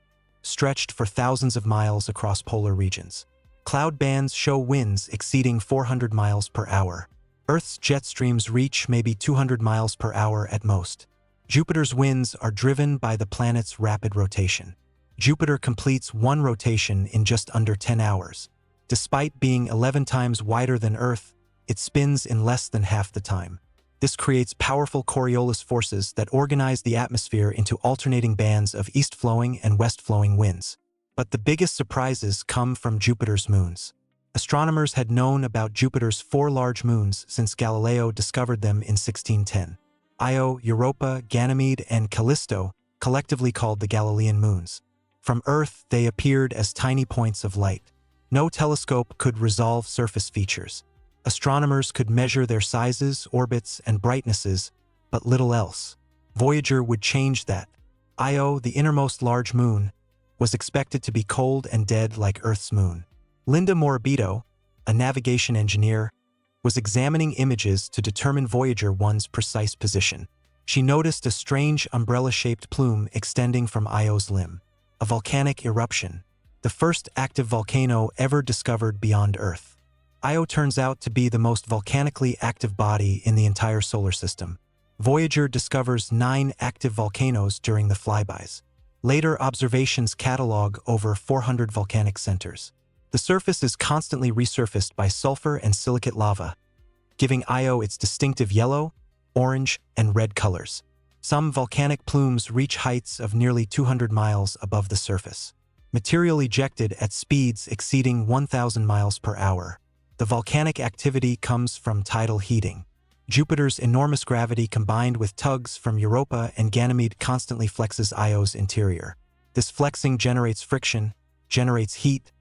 stretched for thousands of miles across polar regions. Cloud bands show winds exceeding 400 miles per hour. Earth's jet streams reach maybe 200 miles per hour at most. Jupiter's winds are driven by the planet's rapid rotation. Jupiter completes one rotation in just under 10 hours. Despite being 11 times wider than Earth, it spins in less than half the time. This creates powerful Coriolis forces that organize the atmosphere into alternating bands of east-flowing and west-flowing winds. But the biggest surprises come from Jupiter's moons. Astronomers had known about Jupiter's 4 large moons since Galileo discovered them in 1610. Io, Europa, Ganymede, and Callisto, collectively called the Galilean moons. From Earth, they appeared as tiny points of light. No telescope could resolve surface features. Astronomers could measure their sizes, orbits, and brightnesses, but little else. Voyager would change that. Io, the innermost large moon, was expected to be cold and dead like Earth's moon. Linda Morabito, a navigation engineer, was examining images to determine Voyager 1's precise position. She noticed a strange umbrella-shaped plume extending from Io's limb, a volcanic eruption, the first active volcano ever discovered beyond Earth. Io turns out to be the most volcanically active body in the entire solar system. Voyager discovers 9 active volcanoes during the flybys. Later observations catalog over 400 volcanic centers. The surface is constantly resurfaced by sulfur and silicate lava, giving Io its distinctive yellow, orange, and red colors. Some volcanic plumes reach heights of nearly 200 miles above the surface. Material ejected at speeds exceeding 1,000 miles per hour. The volcanic activity comes from tidal heating. Jupiter's enormous gravity combined with tugs from Europa and Ganymede constantly flexes Io's interior. This flexing generates friction, generates heat,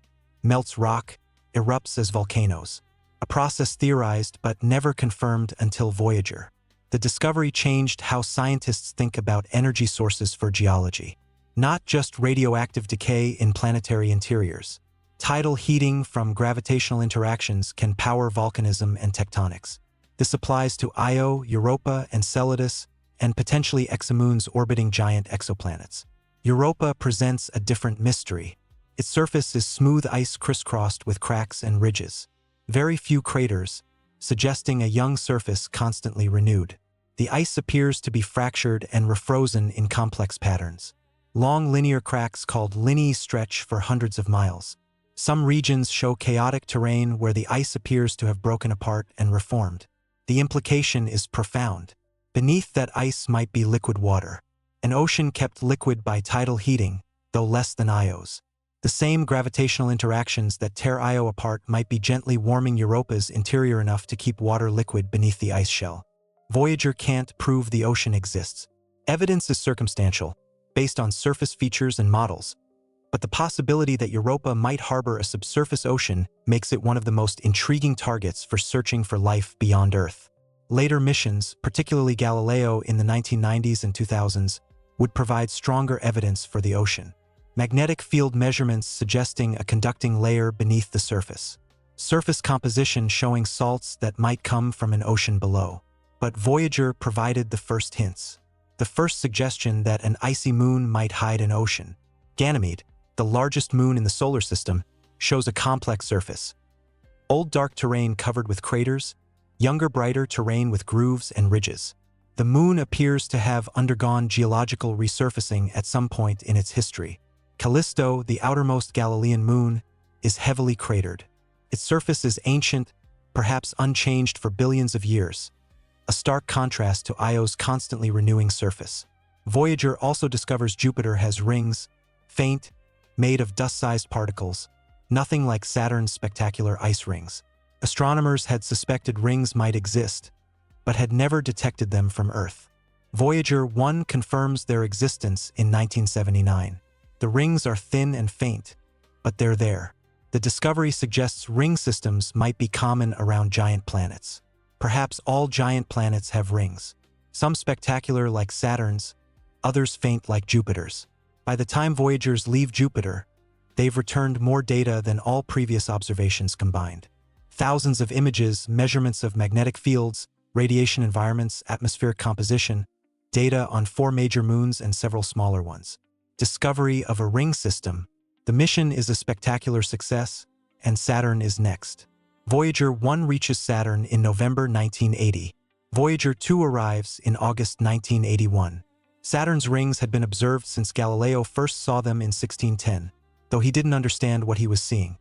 melts rock, erupts as volcanoes. A process theorized but never confirmed until Voyager. The discovery changed how scientists think about energy sources for geology. Not just radioactive decay in planetary interiors. Tidal heating from gravitational interactions can power volcanism and tectonics. This applies to Io, Europa, Enceladus, and potentially exomoons orbiting giant exoplanets. Europa presents a different mystery. Its surface is smooth ice crisscrossed with cracks and ridges. Very few craters, suggesting a young surface constantly renewed. The ice appears to be fractured and refrozen in complex patterns. Long linear cracks called lineae stretch for hundreds of miles. Some regions show chaotic terrain where the ice appears to have broken apart and reformed. The implication is profound. Beneath that ice might be liquid water. An ocean kept liquid by tidal heating, though less than Io's. The same gravitational interactions that tear Io apart might be gently warming Europa's interior enough to keep water liquid beneath the ice shell. Voyager can't prove the ocean exists. Evidence is circumstantial, based on surface features and models. But the possibility that Europa might harbor a subsurface ocean makes it one of the most intriguing targets for searching for life beyond Earth. Later missions, particularly Galileo in the 1990s and 2000s, would provide stronger evidence for the ocean. Magnetic field measurements suggesting a conducting layer beneath the surface. Surface composition showing salts that might come from an ocean below. But Voyager provided the first hints. the first suggestion that an icy moon might hide an ocean. Ganymede, the largest moon in the solar system, shows a complex surface. Old dark terrain covered with craters, younger brighter terrain with grooves and ridges. The moon appears to have undergone geological resurfacing at some point in its history. Callisto, the outermost Galilean moon, is heavily cratered. Its surface is ancient, perhaps unchanged for billions of years, a stark contrast to Io's constantly renewing surface. Voyager also discovers Jupiter has rings, faint, made of dust-sized particles, nothing like Saturn's spectacular ice rings. Astronomers had suspected rings might exist, but had never detected them from Earth. Voyager 1 confirms their existence in 1979. The rings are thin and faint, but they're there. The discovery suggests ring systems might be common around giant planets. Perhaps all giant planets have rings, some spectacular like Saturn's, others faint like Jupiter's. By the time Voyagers leave Jupiter, they've returned more data than all previous observations combined. Thousands of images, measurements of magnetic fields, radiation environments, atmospheric composition, data on 4 major moons and several smaller ones. Discovery of a ring system. The mission is a spectacular success, and Saturn is next. Voyager 1 reaches Saturn in November 1980. Voyager 2 arrives in August 1981. Saturn's rings had been observed since Galileo first saw them in 1610, though he didn't understand what he was seeing.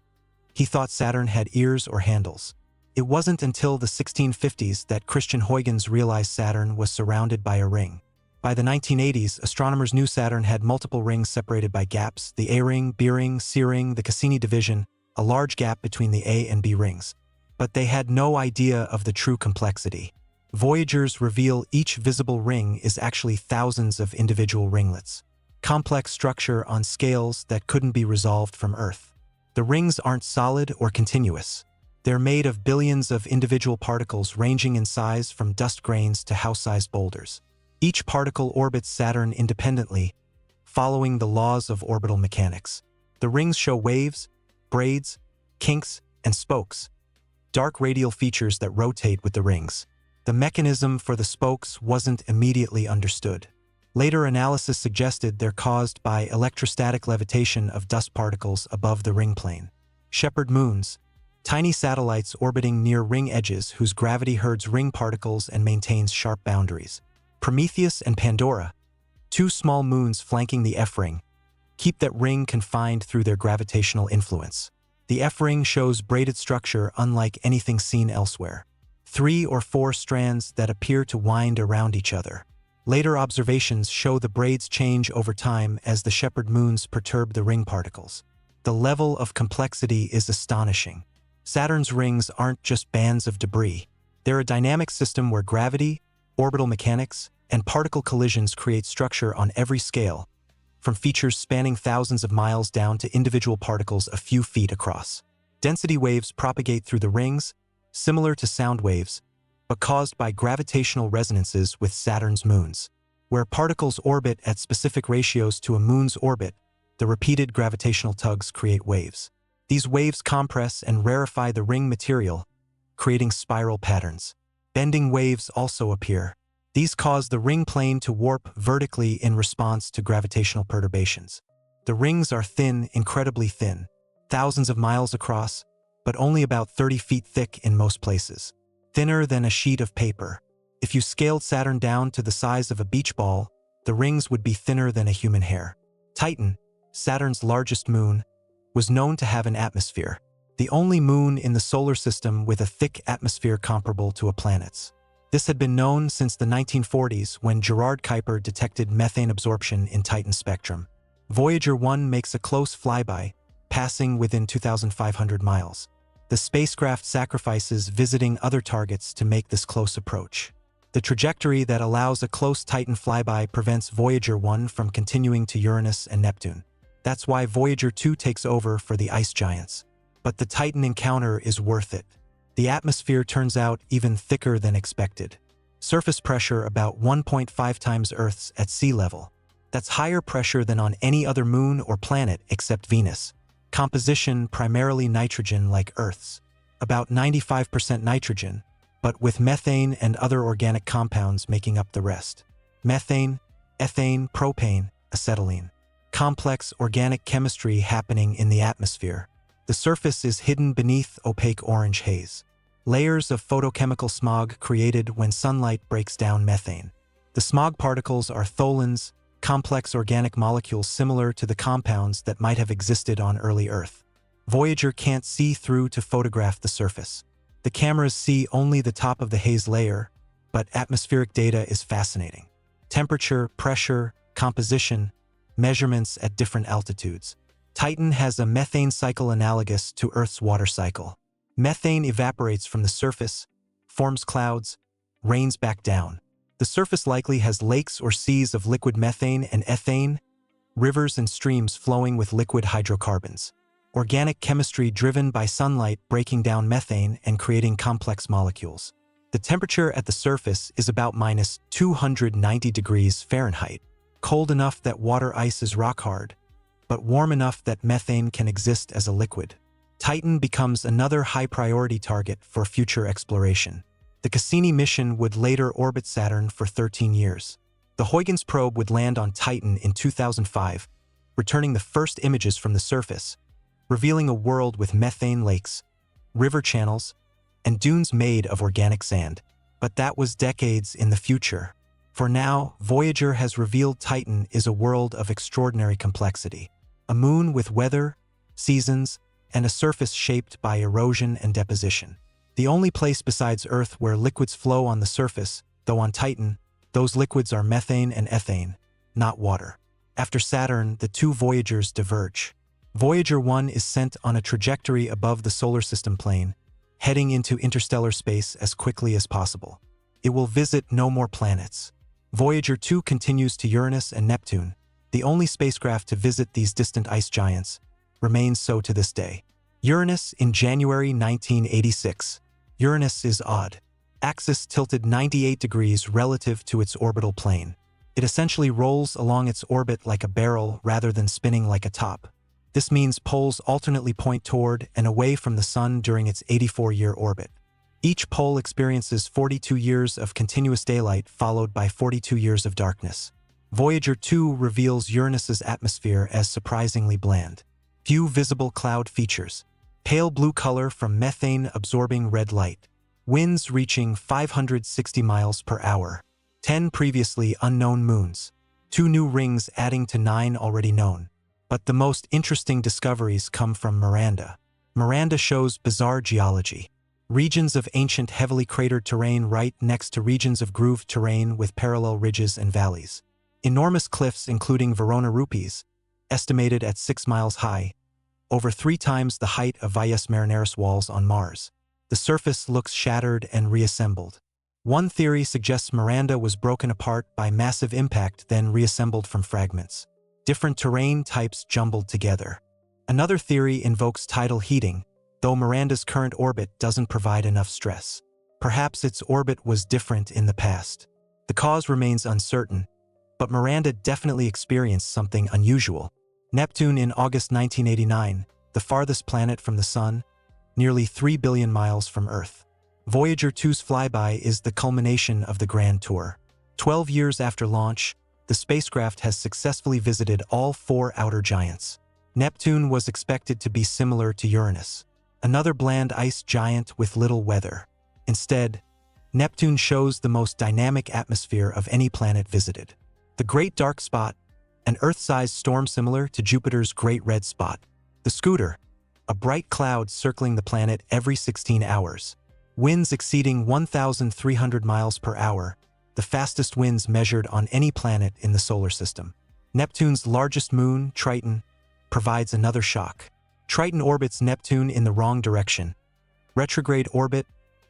He thought Saturn had ears or handles. It wasn't until the 1650s that Christian Huygens realized Saturn was surrounded by a ring. By the 1980s, astronomers knew Saturn had multiple rings separated by gaps: the A ring, B ring, C ring, the Cassini division, a large gap between the A and B rings. But they had no idea of the true complexity. Voyagers reveal each visible ring is actually thousands of individual ringlets. Complex structure on scales that couldn't be resolved from Earth. The rings aren't solid or continuous. They're made of billions of individual particles ranging in size from dust grains to house-sized boulders. Each particle orbits Saturn independently, following the laws of orbital mechanics. The rings show waves, braids, kinks, and spokes, dark radial features that rotate with the rings. The mechanism for the spokes wasn't immediately understood. Later analysis suggested they're caused by electrostatic levitation of dust particles above the ring plane. Shepherd moons, tiny satellites orbiting near ring edges whose gravity herds ring particles and maintains sharp boundaries. Prometheus and Pandora, 2 small moons flanking the F-ring, keep that ring confined through their gravitational influence. The F-ring shows braided structure unlike anything seen elsewhere. 3 or 4 strands that appear to wind around each other. Later observations show the braids change over time as the shepherd moons perturb the ring particles. The level of complexity is astonishing. Saturn's rings aren't just bands of debris. They're a dynamic system where gravity, orbital mechanics, and particle collisions create structure on every scale, from features spanning thousands of miles down to individual particles a few feet across. Density waves propagate through the rings, similar to sound waves, but caused by gravitational resonances with Saturn's moons. Where particles orbit at specific ratios to a moon's orbit, the repeated gravitational tugs create waves. These waves compress and rarefy the ring material, creating spiral patterns. Bending waves also appear. These cause the ring plane to warp vertically in response to gravitational perturbations. The rings are thin, incredibly thin, thousands of miles across, but only about 30 feet thick in most places. Thinner than a sheet of paper. If you scaled Saturn down to the size of a beach ball, the rings would be thinner than a human hair. Titan, Saturn's largest moon, was known to have an atmosphere, the only moon in the solar system with a thick atmosphere comparable to a planet's. This had been known since the 1940s when Gerard Kuiper detected methane absorption in Titan's spectrum. Voyager 1 makes a close flyby, passing within 2,500 miles. The spacecraft sacrifices visiting other targets to make this close approach. The trajectory that allows a close Titan flyby prevents Voyager 1 from continuing to Uranus and Neptune. That's why Voyager 2 takes over for the ice giants. But the Titan encounter is worth it. The atmosphere turns out even thicker than expected. Surface pressure about 1.5 times Earth's at sea level. That's higher pressure than on any other moon or planet except Venus. Composition primarily nitrogen like Earth's. About 95% nitrogen, but with methane and other organic compounds making up the rest. Methane, ethane, propane, acetylene. Complex organic chemistry happening in the atmosphere. The surface is hidden beneath opaque orange haze. Layers of photochemical smog created when sunlight breaks down methane. The smog particles are tholins, complex organic molecules similar to the compounds that might have existed on early Earth. Voyager can't see through to photograph the surface. The cameras see only the top of the haze layer, but atmospheric data is fascinating. Temperature, pressure, composition, measurements at different altitudes. Titan has a methane cycle analogous to Earth's water cycle. Methane evaporates from the surface, forms clouds, rains back down. The surface likely has lakes or seas of liquid methane and ethane, rivers and streams flowing with liquid hydrocarbons. Organic chemistry driven by sunlight breaking down methane and creating complex molecules. The temperature at the surface is about minus 290 degrees Fahrenheit, cold enough that water ice is rock hard, but warm enough that methane can exist as a liquid. Titan becomes another high-priority target for future exploration. The Cassini mission would later orbit Saturn for 13 years. The Huygens probe would land on Titan in 2005, returning the first images from the surface, revealing a world with methane lakes, river channels, and dunes made of organic sand. But that was decades in the future. For now, Voyager has revealed Titan is a world of extraordinary complexity. A moon with weather, seasons, and a surface shaped by erosion and deposition. The only place besides Earth where liquids flow on the surface, though on Titan, those liquids are methane and ethane, not water. After Saturn, the two Voyagers diverge. Voyager 1 is sent on a trajectory above the solar system plane, heading into interstellar space as quickly as possible. It will visit no more planets. Voyager 2 continues to Uranus and Neptune. The only spacecraft to visit these distant ice giants, remains so to this day. Uranus in January 1986. Uranus is odd. Axis tilted 98 degrees relative to its orbital plane. It essentially rolls along its orbit like a barrel rather than spinning like a top. This means poles alternately point toward and away from the Sun during its 84-year orbit. Each pole experiences 42 years of continuous daylight followed by 42 years of darkness. Voyager 2 reveals Uranus's atmosphere as surprisingly bland. Few visible cloud features. Pale blue color from methane-absorbing red light. Winds reaching 560 miles per hour. 10 previously unknown moons. 2 new rings adding to 9 already known. But the most interesting discoveries come from Miranda. Miranda shows bizarre geology. Regions of ancient heavily cratered terrain right next to regions of grooved terrain with parallel ridges and valleys. Enormous cliffs including Verona rupees, estimated at 6 miles high, over 3 times the height of Valles Marineris walls on Mars. The surface looks shattered and reassembled. One theory suggests Miranda was broken apart by massive impact then reassembled from fragments. Different terrain types jumbled together. Another theory invokes tidal heating, though Miranda's current orbit doesn't provide enough stress. Perhaps its orbit was different in the past. The cause remains uncertain, but Miranda definitely experienced something unusual. Neptune in August 1989, the farthest planet from the Sun, nearly 3 billion miles from Earth. Voyager 2's flyby is the culmination of the Grand Tour. 12 years after launch, the spacecraft has successfully visited all 4 outer giants. Neptune was expected to be similar to Uranus, another bland ice giant with little weather. Instead, Neptune shows the most dynamic atmosphere of any planet visited. The Great Dark Spot, an Earth-sized storm similar to Jupiter's Great Red Spot. The Scooter, a bright cloud circling the planet every 16 hours. Winds exceeding 1,300 miles per hour, the fastest winds measured on any planet in the solar system. Neptune's largest moon, Triton, provides another shock. Triton orbits Neptune in the wrong direction. Retrograde orbit,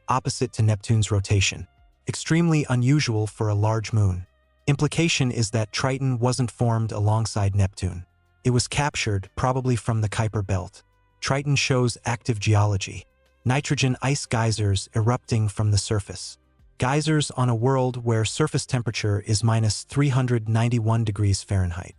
opposite to Neptune's rotation. Extremely unusual for a large moon. Implication is that Triton wasn't formed alongside Neptune. It was captured, probably from the Kuiper Belt. Triton shows active geology. Nitrogen ice geysers erupting from the surface. Geysers on a world where surface temperature is minus 391 degrees Fahrenheit.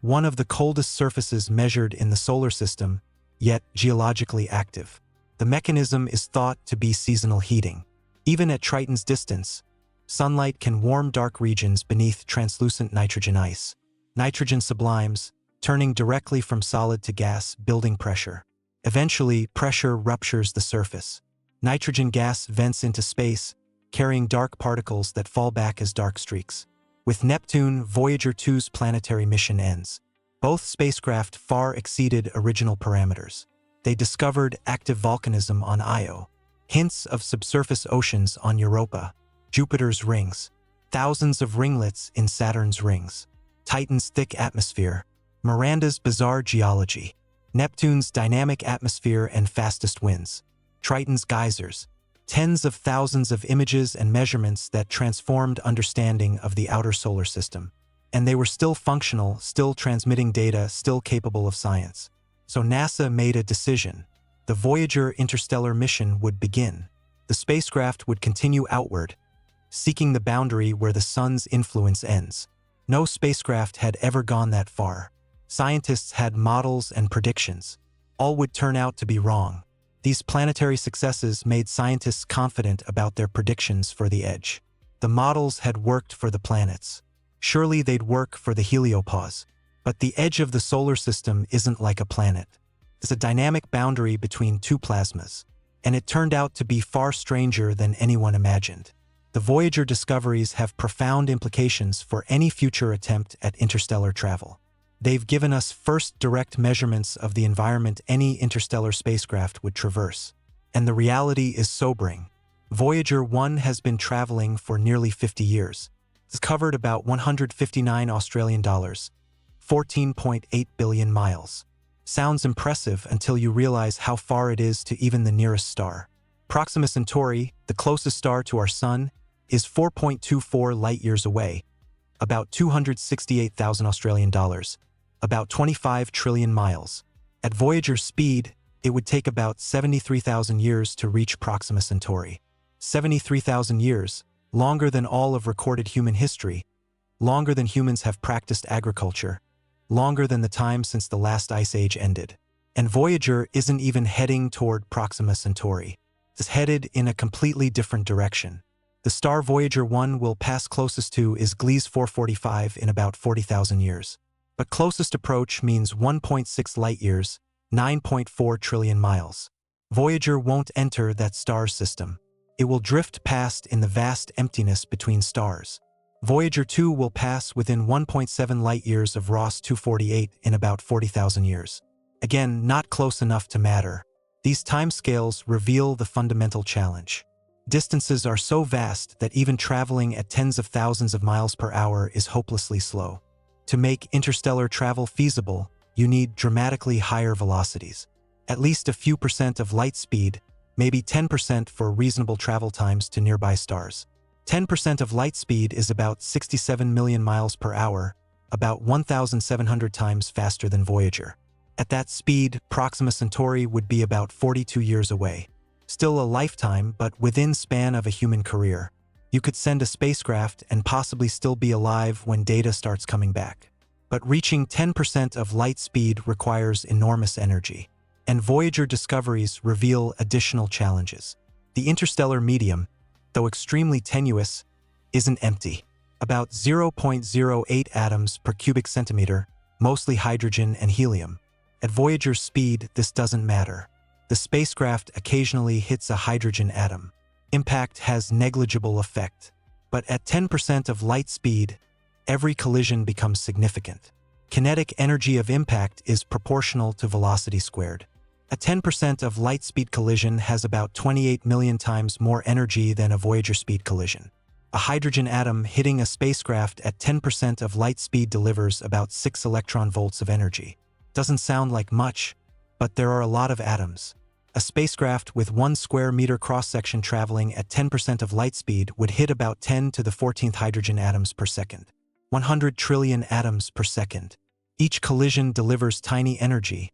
One of the coldest surfaces measured in the solar system, yet geologically active. The mechanism is thought to be seasonal heating. Even at Triton's distance, Sunlight can warm dark regions beneath translucent nitrogen ice. Nitrogen sublimes, turning directly from solid to gas, building pressure. Eventually, pressure ruptures the surface. Nitrogen gas vents into space, carrying dark particles that fall back as dark streaks. With Neptune, Voyager 2's planetary mission ends. Both spacecraft far exceeded original parameters. They discovered active volcanism on Io, hints of subsurface oceans on Europa, Jupiter's rings, thousands of ringlets in Saturn's rings, Titan's thick atmosphere, Miranda's bizarre geology, Neptune's dynamic atmosphere and fastest winds, Triton's geysers, tens of thousands of images and measurements that transformed understanding of the outer solar system. And they were still functional, still transmitting data, still capable of science. So NASA made a decision. The Voyager interstellar mission would begin. The spacecraft would continue outward, seeking the boundary where the sun's influence ends. No spacecraft had ever gone that far. Scientists had models and predictions. All would turn out to be wrong. These planetary successes made scientists confident about their predictions for the edge. The models had worked for the planets. Surely they'd work for the Heliopause. But the edge of the solar system isn't like a planet. It's a dynamic boundary between two plasmas. And it turned out to be far stranger than anyone imagined. The Voyager discoveries have profound implications for any future attempt at interstellar travel. They've given us first direct measurements of the environment any interstellar spacecraft would traverse. And the reality is sobering. Voyager 1 has been traveling for nearly 50 years. It's covered about 159 Australian dollars, 14.8 billion miles. Sounds impressive until you realize how far it is to even the nearest star. Proxima Centauri, the closest star to our Sun, is 4.24 light-years away, about 268,000 Australian dollars, about 25 trillion miles. At Voyager speed, it would take about 73,000 years to reach Proxima Centauri. 73,000 years, longer than all of recorded human history, longer than humans have practiced agriculture, longer than the time since the last ice age ended. And Voyager isn't even heading toward Proxima Centauri. It's headed in a completely different direction. The star Voyager 1 will pass closest to is Gliese 445 in about 40,000 years. But closest approach means 1.6 light-years, 9.4 trillion miles. Voyager won't enter that star's system. It will drift past in the vast emptiness between stars. Voyager 2 will pass within 1.7 light-years of Ross 248 in about 40,000 years. Again, not close enough to matter. These timescales reveal the fundamental challenge. Distances are so vast that even traveling at tens of thousands of miles per hour is hopelessly slow. To make interstellar travel feasible, you need dramatically higher velocities. At least a few percent of light speed, maybe 10% for reasonable travel times to nearby stars. 10% of light speed is about 67 million miles per hour, about 1,700 times faster than Voyager. At that speed, Proxima Centauri would be about 42 years away. Still a lifetime, but within span of a human career. You could send a spacecraft and possibly still be alive when data starts coming back. But reaching 10% of light speed requires enormous energy. And Voyager discoveries reveal additional challenges. The interstellar medium, though extremely tenuous, isn't empty. About 0.08 atoms per cubic centimeter, mostly hydrogen and helium. At Voyager's speed, this doesn't matter. The spacecraft occasionally hits a hydrogen atom. Impact has negligible effect. But at 10% of light speed, every collision becomes significant. Kinetic energy of impact is proportional to velocity squared. A 10% of light speed collision has about 28 million times more energy than a Voyager speed collision. A hydrogen atom hitting a spacecraft at 10% of light speed delivers about 6 electron volts of energy. Doesn't sound like much, but there are a lot of atoms. A spacecraft with 1 square meter cross-section traveling at 10% of light speed would hit about 10 to the 14th hydrogen atoms per second. 100 trillion atoms per second. Each collision delivers tiny energy,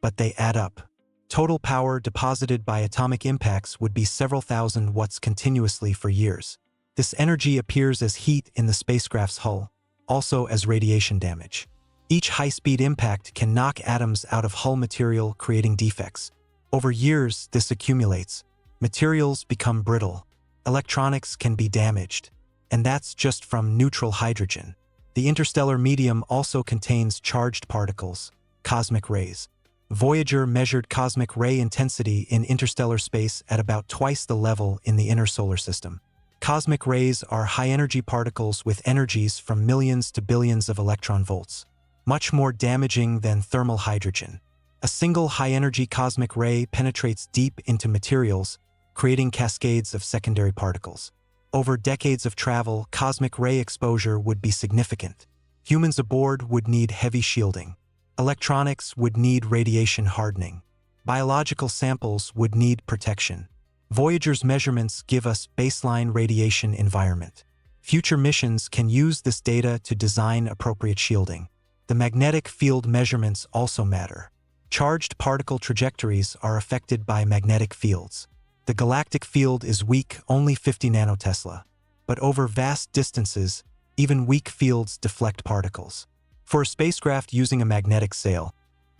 but they add up. Total power deposited by atomic impacts would be several thousand watts continuously for years. This energy appears as heat in the spacecraft's hull, also as radiation damage. Each high-speed impact can knock atoms out of hull material, creating defects. Over years, this accumulates. Materials become brittle. Electronics can be damaged. and that's just from neutral hydrogen. The interstellar medium also contains charged particles, cosmic rays. Voyager measured cosmic ray intensity in interstellar space at about twice the level in the inner solar system. Cosmic rays are high-energy particles with energies from millions to billions of electron volts, much more damaging than thermal hydrogen. A single high-energy cosmic ray penetrates deep into materials, creating cascades of secondary particles. Over decades of travel, cosmic ray exposure would be significant. Humans aboard would need heavy shielding. Electronics would need radiation hardening. Biological samples would need protection. Voyager's measurements give us baseline radiation environment. Future missions can use this data to design appropriate shielding. The magnetic field measurements also matter. Charged particle trajectories are affected by magnetic fields. The galactic field is weak, only 50 nanotesla. But over vast distances, even weak fields deflect particles. For a spacecraft using a magnetic sail,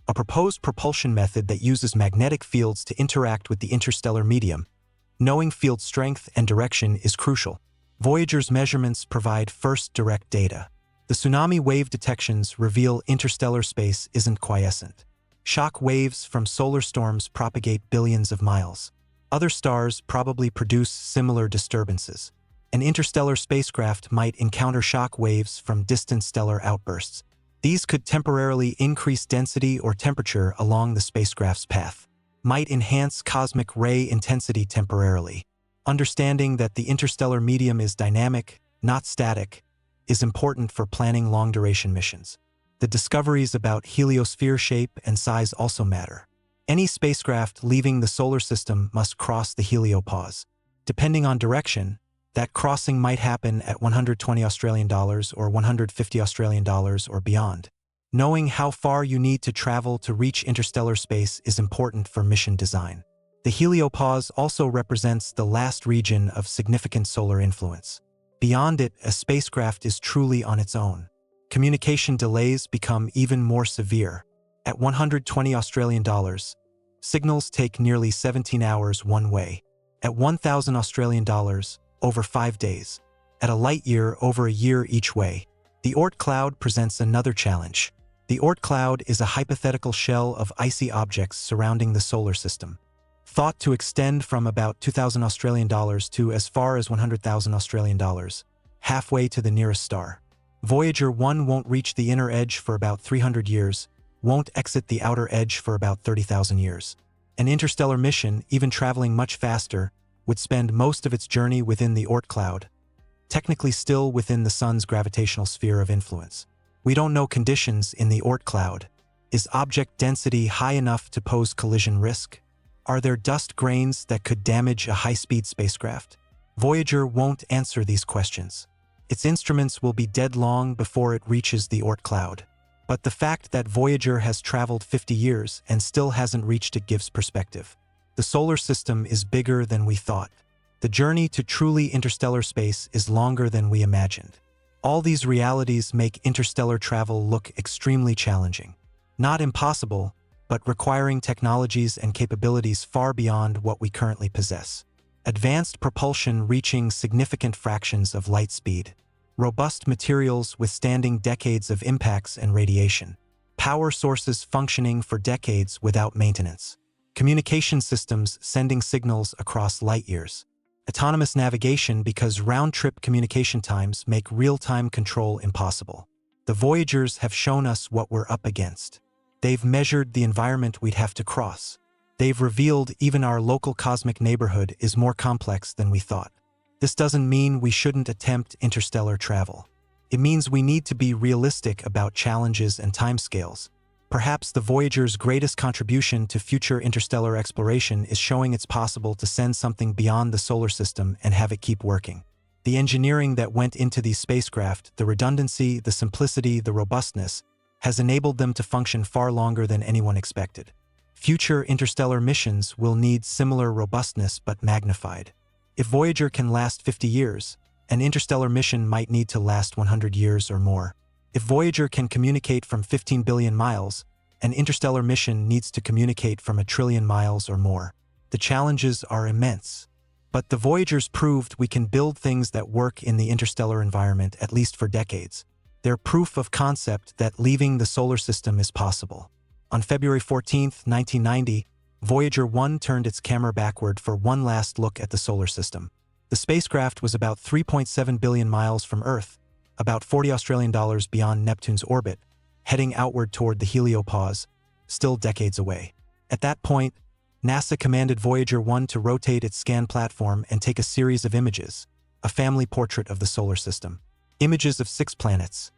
a proposed propulsion method that uses magnetic fields to interact with the interstellar medium, knowing field strength and direction is crucial. Voyager's measurements provide first direct data. The tsunami wave detections reveal interstellar space isn't quiescent. Shock waves from solar storms propagate billions of miles. Other stars probably produce similar disturbances. An interstellar spacecraft might encounter shock waves from distant stellar outbursts. These could temporarily increase density or temperature along the spacecraft's path, might enhance cosmic ray intensity temporarily. Understanding that the interstellar medium is dynamic, not static, is important for planning long-duration missions. The discoveries about heliosphere shape and size also matter. Any spacecraft leaving the solar system must cross the Heliopause. Depending on direction, that crossing might happen at $120 or $150 or beyond. Knowing how far you need to travel to reach interstellar space is important for mission design. The Heliopause also represents the last region of significant solar influence. Beyond it, a spacecraft is truly on its own. Communication delays become even more severe. At $120, signals take nearly 17 hours one way. At $1,000, over 5 days. At a light year, over a year each way. The Oort cloud presents another challenge. The Oort cloud is a hypothetical shell of icy objects surrounding the solar system, thought to extend from about $2,000 to as far as $100,000, halfway to the nearest star. Voyager 1 won't reach the inner edge for about 300 years, won't exit the outer edge for about 30,000 years. An interstellar mission, even traveling much faster, would spend most of its journey within the Oort cloud, technically still within the Sun's gravitational sphere of influence. We don't know conditions in the Oort cloud. Is object density high enough to pose collision risk? Are there dust grains that could damage a high-speed spacecraft? Voyager won't answer these questions. Its instruments will be dead long before it reaches the Oort cloud. But the fact that Voyager has traveled 50 years and still hasn't reached it gives perspective. The solar system is bigger than we thought. The journey to truly interstellar space is longer than we imagined. All these realities make interstellar travel look extremely challenging. Not impossible, but requiring technologies and capabilities far beyond what we currently possess. Advanced propulsion reaching significant fractions of light speed. Robust materials withstanding decades of impacts and radiation. Power sources functioning for decades without maintenance. Communication systems sending signals across light years. Autonomous navigation because round-trip communication times make real-time control impossible. The Voyagers have shown us what we're up against. They've measured the environment we'd have to cross. They've revealed even our local cosmic neighborhood is more complex than we thought. This doesn't mean we shouldn't attempt interstellar travel. It means we need to be realistic about challenges and timescales. Perhaps the Voyager's greatest contribution to future interstellar exploration is showing it's possible to send something beyond the solar system and have it keep working. The engineering that went into these spacecraft, the redundancy, the simplicity, the robustness, has enabled them to function far longer than anyone expected. Future interstellar missions will need similar robustness but magnified. If Voyager can last 50 years, an interstellar mission might need to last 100 years or more. If Voyager can communicate from 15 billion miles, an interstellar mission needs to communicate from 1 trillion miles or more. The challenges are immense. But the Voyagers proved we can build things that work in the interstellar environment at least for decades. They're proof of concept that leaving the solar system is possible. On February 14, 1990, Voyager 1 turned its camera backward for one last look at the solar system. The spacecraft was about 3.7 billion miles from Earth, about $40 beyond Neptune's orbit, heading outward toward the Heliopause, still decades away. At that point, NASA commanded Voyager 1 to rotate its scan platform and take a series of images, a family portrait of the solar system. Images of 6 planets: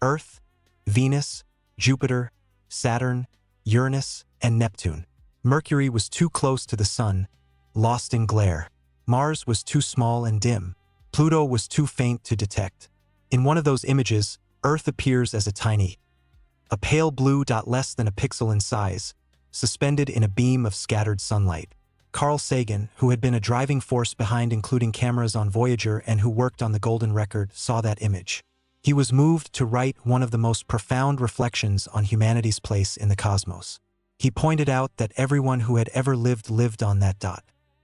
Earth, Venus, Jupiter, Saturn, Uranus, and Neptune. Mercury was too close to the Sun, lost in glare. Mars was too small and dim. Pluto was too faint to detect. In one of those images, Earth appears as a pale blue dot less than a pixel in size, suspended in a beam of scattered sunlight. Carl Sagan, who had been a driving force behind including cameras on Voyager and who worked on the Golden Record, saw that image. He was moved to write one of the most profound reflections on humanity's place in the cosmos. He pointed out that everyone who had ever lived on that dot.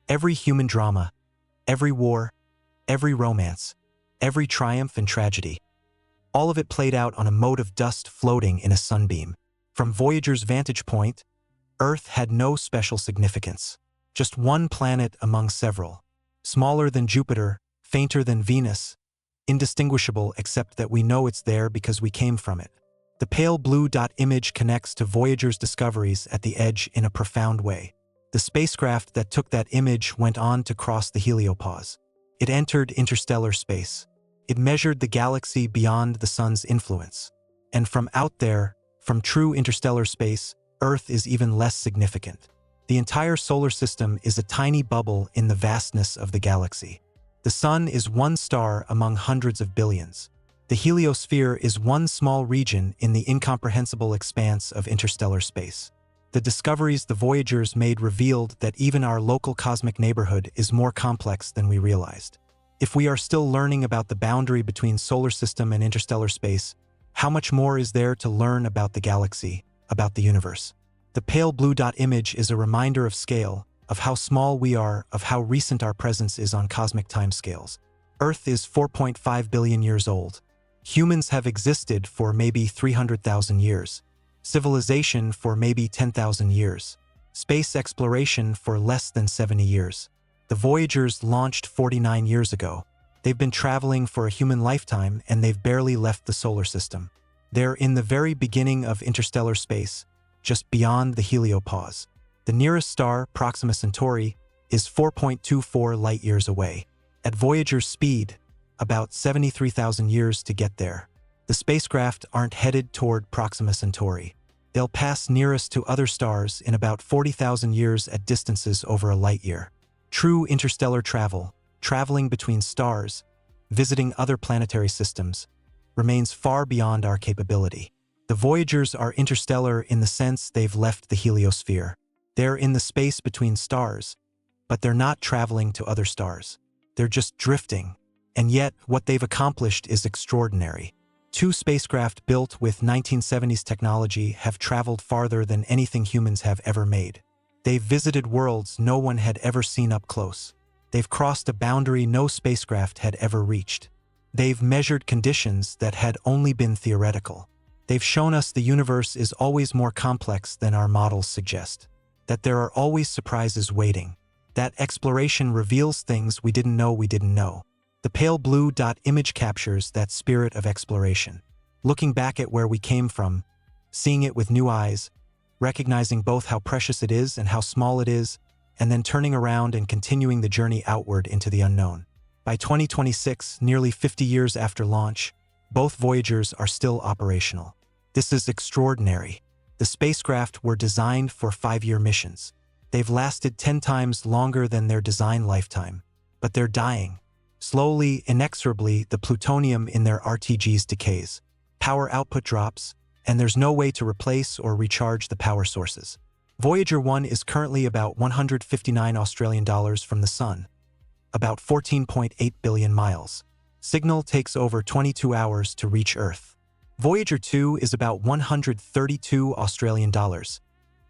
Every human drama, every war, every romance, every triumph and tragedy. All of it played out on a mote of dust floating in a sunbeam. From Voyager's vantage point, Earth had no special significance. Just one planet among several. Smaller than Jupiter, fainter than Venus, indistinguishable except that we know it's there because we came from it. The pale blue dot image connects to Voyager's discoveries at the edge in a profound way. The spacecraft that took that image went on to cross the Heliopause. It entered interstellar space. It measured the galaxy beyond the Sun's influence. And from out there, from true interstellar space, Earth is even less significant. The entire solar system is a tiny bubble in the vastness of the galaxy. The Sun is one star among hundreds of billions. The heliosphere is one small region in the incomprehensible expanse of interstellar space. The discoveries the Voyagers made revealed that even our local cosmic neighborhood is more complex than we realized. If we are still learning about the boundary between solar system and interstellar space, how much more is there to learn about the galaxy, about the universe? The pale blue dot image is a reminder of scale, of how small we are, of how recent our presence is on cosmic timescales. Earth is 4.5 billion years old. Humans have existed for maybe 300,000 years. Civilization for maybe 10,000 years. Space exploration for less than 70 years. The Voyagers launched 49 years ago. They've been traveling for a human lifetime and they've barely left the solar system. They're in the very beginning of interstellar space, just beyond the Heliopause. The nearest star, Proxima Centauri, is 4.24 light-years away. At Voyager's speed, about 73,000 years to get there. The spacecraft aren't headed toward Proxima Centauri. They'll pass nearest to other stars in about 40,000 years at distances over a light-year. True interstellar travel, traveling between stars, visiting other planetary systems, remains far beyond our capability. The Voyagers are interstellar in the sense they've left the heliosphere. They're in the space between stars, but they're not traveling to other stars. They're just drifting. And yet, what they've accomplished is extraordinary. 2 spacecraft built with 1970s technology have traveled farther than anything humans have ever made. They've visited worlds no one had ever seen up close. They've crossed a boundary no spacecraft had ever reached. They've measured conditions that had only been theoretical. They've shown us the universe is always more complex than our models suggest. That there are always surprises waiting. That exploration reveals things we didn't know. The pale blue dot image captures that spirit of exploration. Looking back at where we came from, seeing it with new eyes, recognizing both how precious it is and how small it is, and then turning around and continuing the journey outward into the unknown. By 2026, nearly 50 years after launch, both Voyagers are still operational. This is extraordinary. The spacecraft were designed for 5-year missions. They've lasted 10 times longer than their design lifetime. But they're dying. Slowly, inexorably, the plutonium in their RTGs decays. Power output drops, and there's no way to replace or recharge the power sources. Voyager 1 is currently about 159 Australian dollars from the Sun, about 14.8 billion miles. Signal takes over 22 hours to reach Earth. Voyager 2 is about 132 Australian dollars,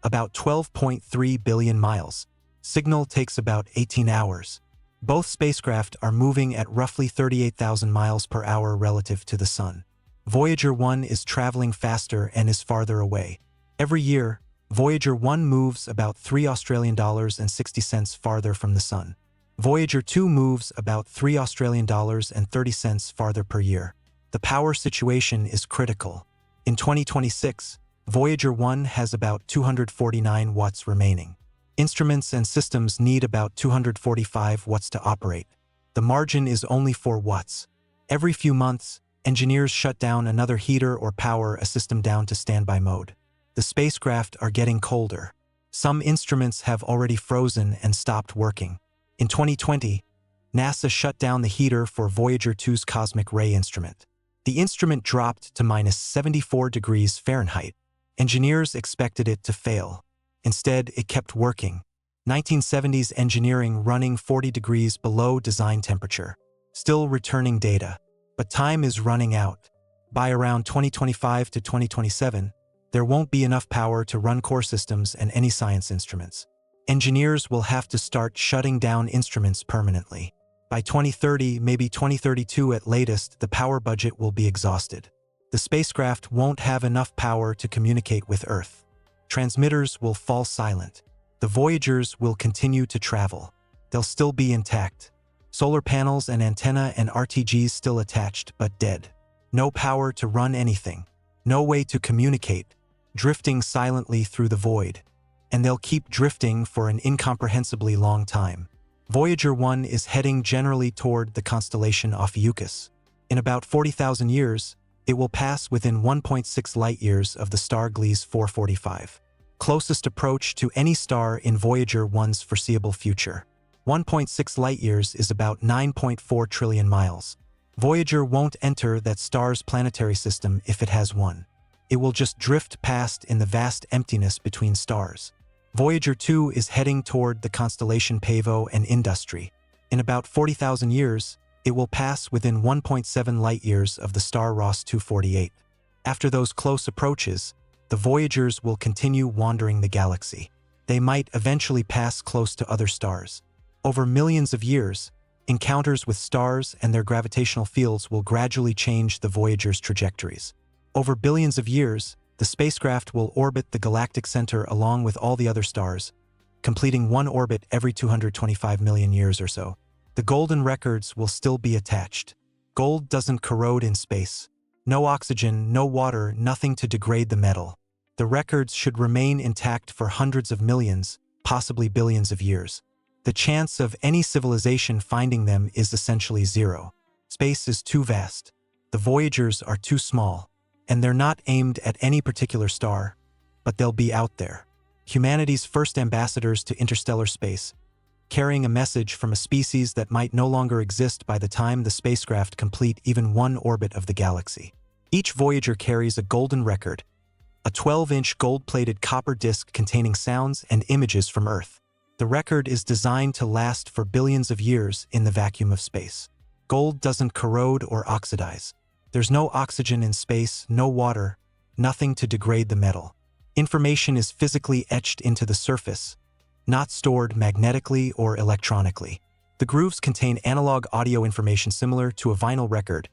about 12.3 billion miles. Signal takes about 18 hours. Both spacecraft are moving at roughly 38,000 miles per hour relative to the Sun. Voyager 1 is traveling faster and is farther away. Every year, Voyager 1 moves about $3.60 farther from the Sun. Voyager 2 moves about $3.30 farther per year. The power situation is critical. In 2026, Voyager 1 has about 249 watts remaining. Instruments and systems need about 245 watts to operate. The margin is only 4 watts. Every few months, engineers shut down another heater or power a system down to standby mode. The spacecraft are getting colder. Some instruments have already frozen and stopped working. In 2020, NASA shut down the heater for Voyager 2's cosmic ray instrument. The instrument dropped to -74 degrees Fahrenheit. Engineers expected it to fail. Instead, it kept working. 1970s engineering running 40 degrees below design temperature. Still returning data. But time is running out. By around 2025 to 2027, there won't be enough power to run core systems and any science instruments. Engineers will have to start shutting down instruments permanently. By 2030, maybe 2032 at latest, the power budget will be exhausted. The spacecraft won't have enough power to communicate with Earth. Transmitters will fall silent. The Voyagers will continue to travel. They'll still be intact. Solar panels and antenna and RTGs still attached, but dead. No power to run anything. No way to communicate. Drifting silently through the void. And they'll keep drifting for an incomprehensibly long time. Voyager 1 is heading generally toward the constellation Ophiuchus. In about 40,000 years, it will pass within 1.6 light-years of the star Gliese 445. Closest approach to any star in Voyager 1's foreseeable future. 1.6 light-years is about 9.4 trillion miles. Voyager won't enter that star's planetary system if it has one. It will just drift past in the vast emptiness between stars. Voyager 2 is heading toward the constellation Pavo and Industry. In about 40,000 years, it will pass within 1.7 light-years of the star Ross 248. After those close approaches, the Voyagers will continue wandering the galaxy. They might eventually pass close to other stars. Over millions of years, encounters with stars and their gravitational fields will gradually change the Voyagers' trajectories. Over billions of years, the spacecraft will orbit the galactic center along with all the other stars, completing one orbit every 225 million years or so. The golden records will still be attached. Gold doesn't corrode in space. No oxygen, no water, nothing to degrade the metal. The records should remain intact for hundreds of millions, possibly billions of years. The chance of any civilization finding them is essentially zero. Space is too vast. The Voyagers are too small. And they're not aimed at any particular star, but they'll be out there. Humanity's first ambassadors to interstellar space, carrying a message from a species that might no longer exist by the time the spacecraft complete even one orbit of the galaxy. Each Voyager carries a golden record, a 12-inch gold-plated copper disc containing sounds and images from Earth. The record is designed to last for billions of years in the vacuum of space. Gold doesn't corrode or oxidize. There's no oxygen in space, no water, nothing to degrade the metal. Information is physically etched into the surface, not stored magnetically or electronically. The grooves contain analog audio information similar to a vinyl record,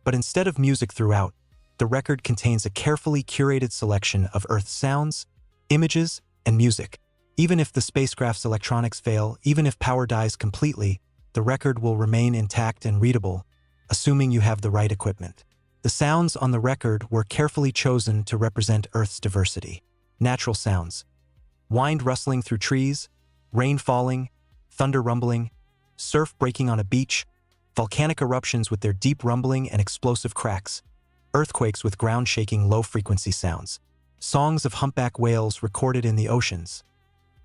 but instead of music throughout, the record contains a carefully curated selection of Earth's sounds, images, and music. Even if the spacecraft's electronics fail, even if power dies completely, the record will remain intact and readable, assuming you have the right equipment. The sounds on the record were carefully chosen to represent Earth's diversity. Natural sounds. Wind rustling through trees, rain falling, thunder rumbling, surf breaking on a beach, volcanic eruptions with their deep rumbling and explosive cracks, earthquakes with ground-shaking low-frequency sounds, songs of humpback whales recorded in the oceans.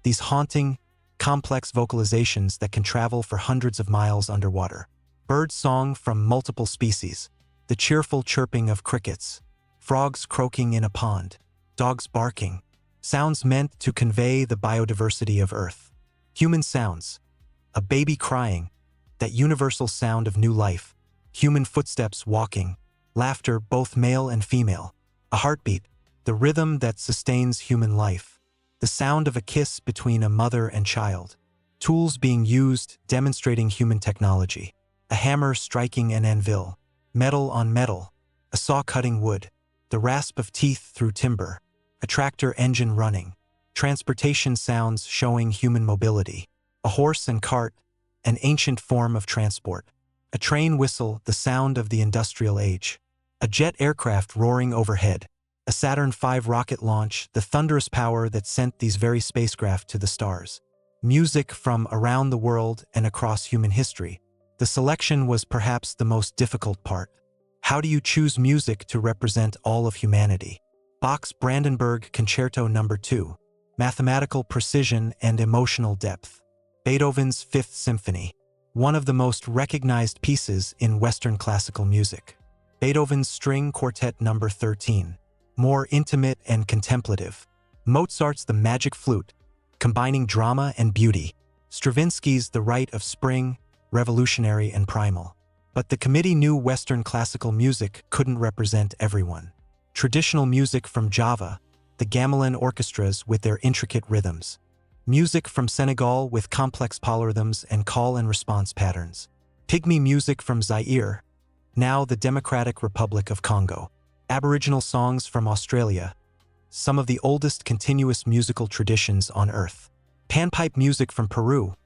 These haunting, complex vocalizations that can travel for hundreds of miles underwater. Bird song from multiple species, the cheerful chirping of crickets, frogs croaking in a pond, dogs barking, sounds meant to convey the biodiversity of Earth. Human sounds, a baby crying, that universal sound of new life, human footsteps walking, laughter both male and female, a heartbeat, the rhythm that sustains human life, the sound of a kiss between a mother and child. Tools being used, demonstrating human technology. A hammer striking an anvil. Metal on metal. A saw cutting wood. The rasp of teeth through timber. A tractor engine running. Transportation sounds showing human mobility. A horse and cart, an ancient form of transport. A train whistle, the sound of the industrial age. A jet aircraft roaring overhead. A Saturn V rocket launch, the thunderous power that sent these very spacecraft to the stars. Music from around the world and across human history. The selection was perhaps the most difficult part. How do you choose music to represent all of humanity? Bach's Brandenburg Concerto No. 2. Mathematical precision and emotional depth. Beethoven's Fifth Symphony. One of the most recognized pieces in Western classical music. Beethoven's String Quartet No. 13. More intimate and contemplative. Mozart's The Magic Flute, combining drama and beauty. Stravinsky's The Rite of Spring, revolutionary and primal. But the committee knew Western classical music couldn't represent everyone. Traditional music from Java, the gamelan orchestras with their intricate rhythms. Music from Senegal with complex polyrhythms and call and response patterns. Pygmy music from Zaire, now the Democratic Republic of Congo. Aboriginal songs from Australia, some of the oldest continuous musical traditions on Earth. Panpipe music from Peru,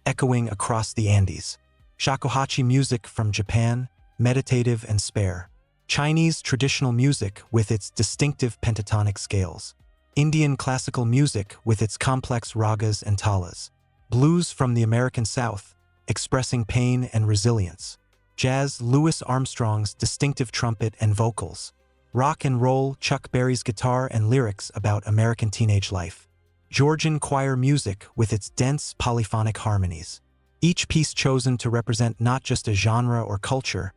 echoing across the Andes. Shakuhachi music from Japan, meditative and spare. Chinese traditional music with its distinctive pentatonic scales. Indian classical music with its complex ragas and talas. Blues from the American South, expressing pain and resilience. Jazz, Louis Armstrong's distinctive trumpet and vocals. Rock and roll, Chuck Berry's guitar and lyrics about American teenage life. Georgian choir music with its dense polyphonic harmonies. Each piece chosen to represent not just a genre or culture,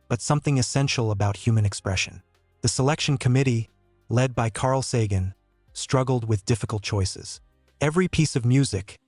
but something essential about human expression. The selection committee, led by Carl Sagan, struggled with difficult choices. Every piece of music,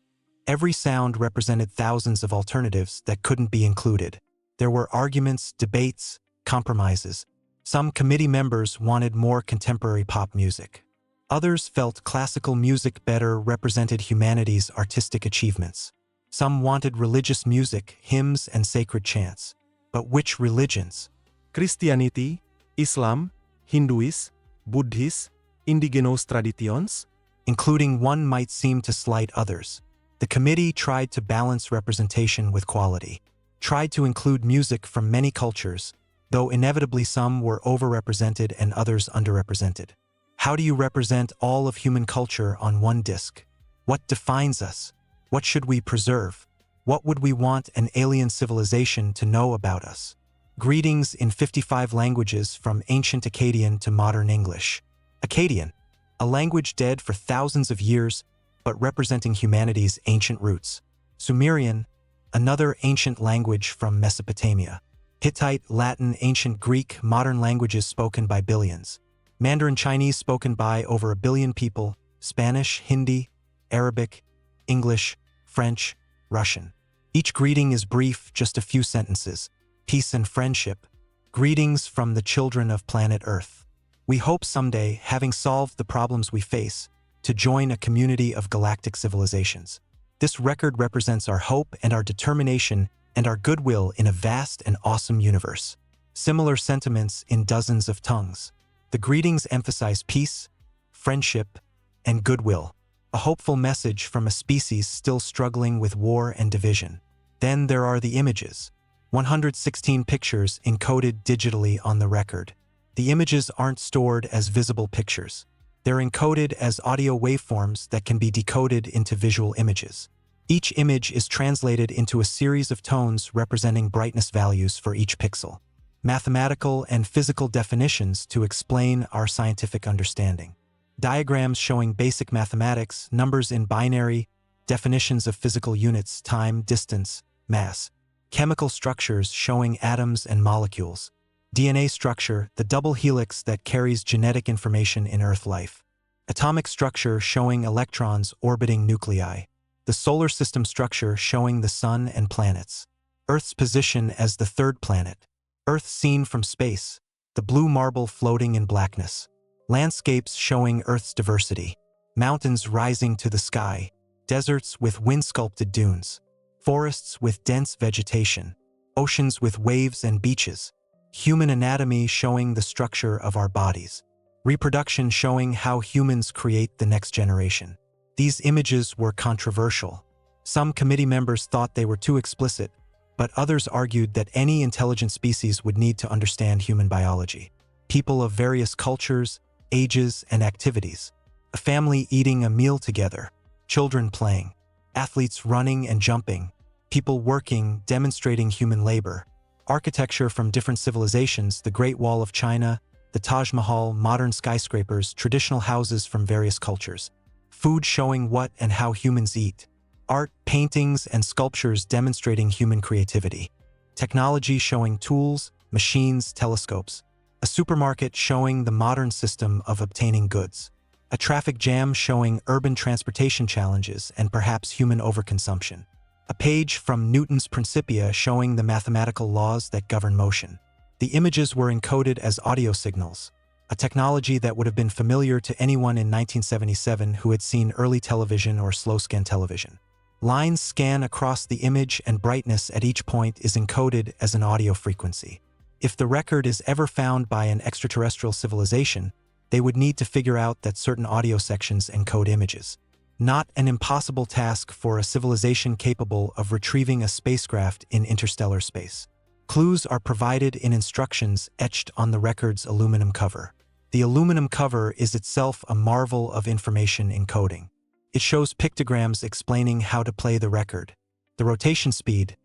every sound represented thousands of alternatives that couldn't be included. There were arguments, debates, compromises. Some committee members wanted more contemporary pop music. Others felt classical music better represented humanity's artistic achievements. Some wanted religious music, hymns, and sacred chants. But which religions? Christianity, Islam, Hinduism, Buddhism, indigenous traditions? Including one might seem to slight others. The committee tried to balance representation with quality. Tried to include music from many cultures, though inevitably some were overrepresented and others underrepresented. How do you represent all of human culture on one disc? What defines us? What should we preserve? What would we want an alien civilization to know about us? Greetings in 55 languages from ancient Akkadian to modern English. Akkadian, a language dead for thousands of years, but representing humanity's ancient roots. Sumerian, another ancient language from Mesopotamia. Hittite, Latin, ancient Greek, modern languages spoken by billions. Mandarin Chinese spoken by over a billion people. Spanish, Hindi, Arabic, English, French, Russian. Each greeting is brief, just a few sentences. Peace and friendship. Greetings from the children of planet Earth. We hope someday, having solved the problems we face, to join a community of galactic civilizations. This record represents our hope and our determination and our goodwill in a vast and awesome universe. Similar sentiments in dozens of tongues. The greetings emphasize peace, friendship, and goodwill. A hopeful message from a species still struggling with war and division. Then there are the images. 116 pictures encoded digitally on the record. The images aren't stored as visible pictures. They're encoded as audio waveforms that can be decoded into visual images. Each image is translated into a series of tones representing brightness values for each pixel. Mathematical and physical definitions to explain our scientific understanding. Diagrams showing basic mathematics, numbers in binary, definitions of physical units, time, distance, mass. Chemical structures showing atoms and molecules. DNA structure, the double helix that carries genetic information in Earth life. Atomic structure showing electrons orbiting nuclei. The solar system structure showing the sun and planets. Earth's position as the third planet. Earth seen from space, the blue marble floating in blackness. Landscapes showing Earth's diversity. Mountains rising to the sky. deserts with wind-sculpted dunes, forests with dense vegetation, oceans with waves and beaches, human anatomy showing the structure of our bodies, reproduction showing how humans create the next generation. These images were controversial. Some committee members thought they were too explicit, but others argued that any intelligent species would need to understand human biology. People of various cultures, ages, and activities. A family eating a meal together, children playing, athletes running and jumping, people working, demonstrating human labor, architecture from different civilizations, the Great Wall of China, the Taj Mahal, modern skyscrapers, traditional houses from various cultures, food showing what and how humans eat, art, paintings, and sculptures demonstrating human creativity, technology showing tools, machines, telescopes, a supermarket showing the modern system of obtaining goods, a traffic jam showing urban transportation challenges and perhaps human overconsumption, a page from Newton's Principia showing the mathematical laws that govern motion. The images were encoded as audio signals, a technology that would have been familiar to anyone in 1977 who had seen early television or slow-scan television. Lines scan across the image and brightness at each point is encoded as an audio frequency. If the record is ever found by an extraterrestrial civilization, they would need to figure out that certain audio sections encode images. Not an impossible task for a civilization capable of retrieving a spacecraft in interstellar space. Clues are provided in instructions etched on the record's aluminum cover. The aluminum cover is itself a marvel of information encoding. It shows pictograms explaining how to play the record. The rotation speed,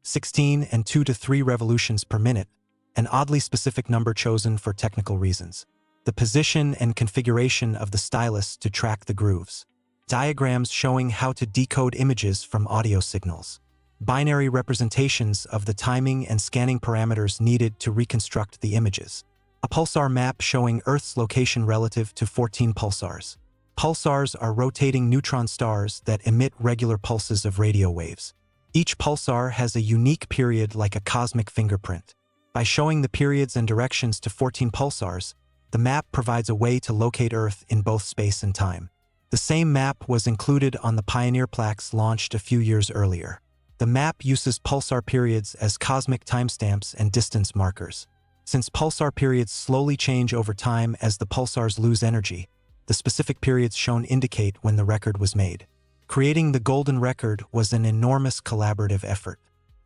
16 and 2 to 3 revolutions per minute, an oddly specific number chosen for technical reasons. The position and configuration of the stylus to track the grooves. Diagrams showing how to decode images from audio signals. Binary representations of the timing and scanning parameters needed to reconstruct the images. A pulsar map showing Earth's location relative to 14 pulsars. Pulsars are rotating neutron stars that emit regular pulses of radio waves. Each pulsar has a unique period like a cosmic fingerprint. By showing the periods and directions to 14 pulsars, the map provides a way to locate Earth in both space and time. The same map was included on the Pioneer plaques launched a few years earlier. The map uses pulsar periods as cosmic timestamps and distance markers. Since pulsar periods slowly change over time as the pulsars lose energy, the specific periods shown indicate when the record was made. Creating the golden record was an enormous collaborative effort.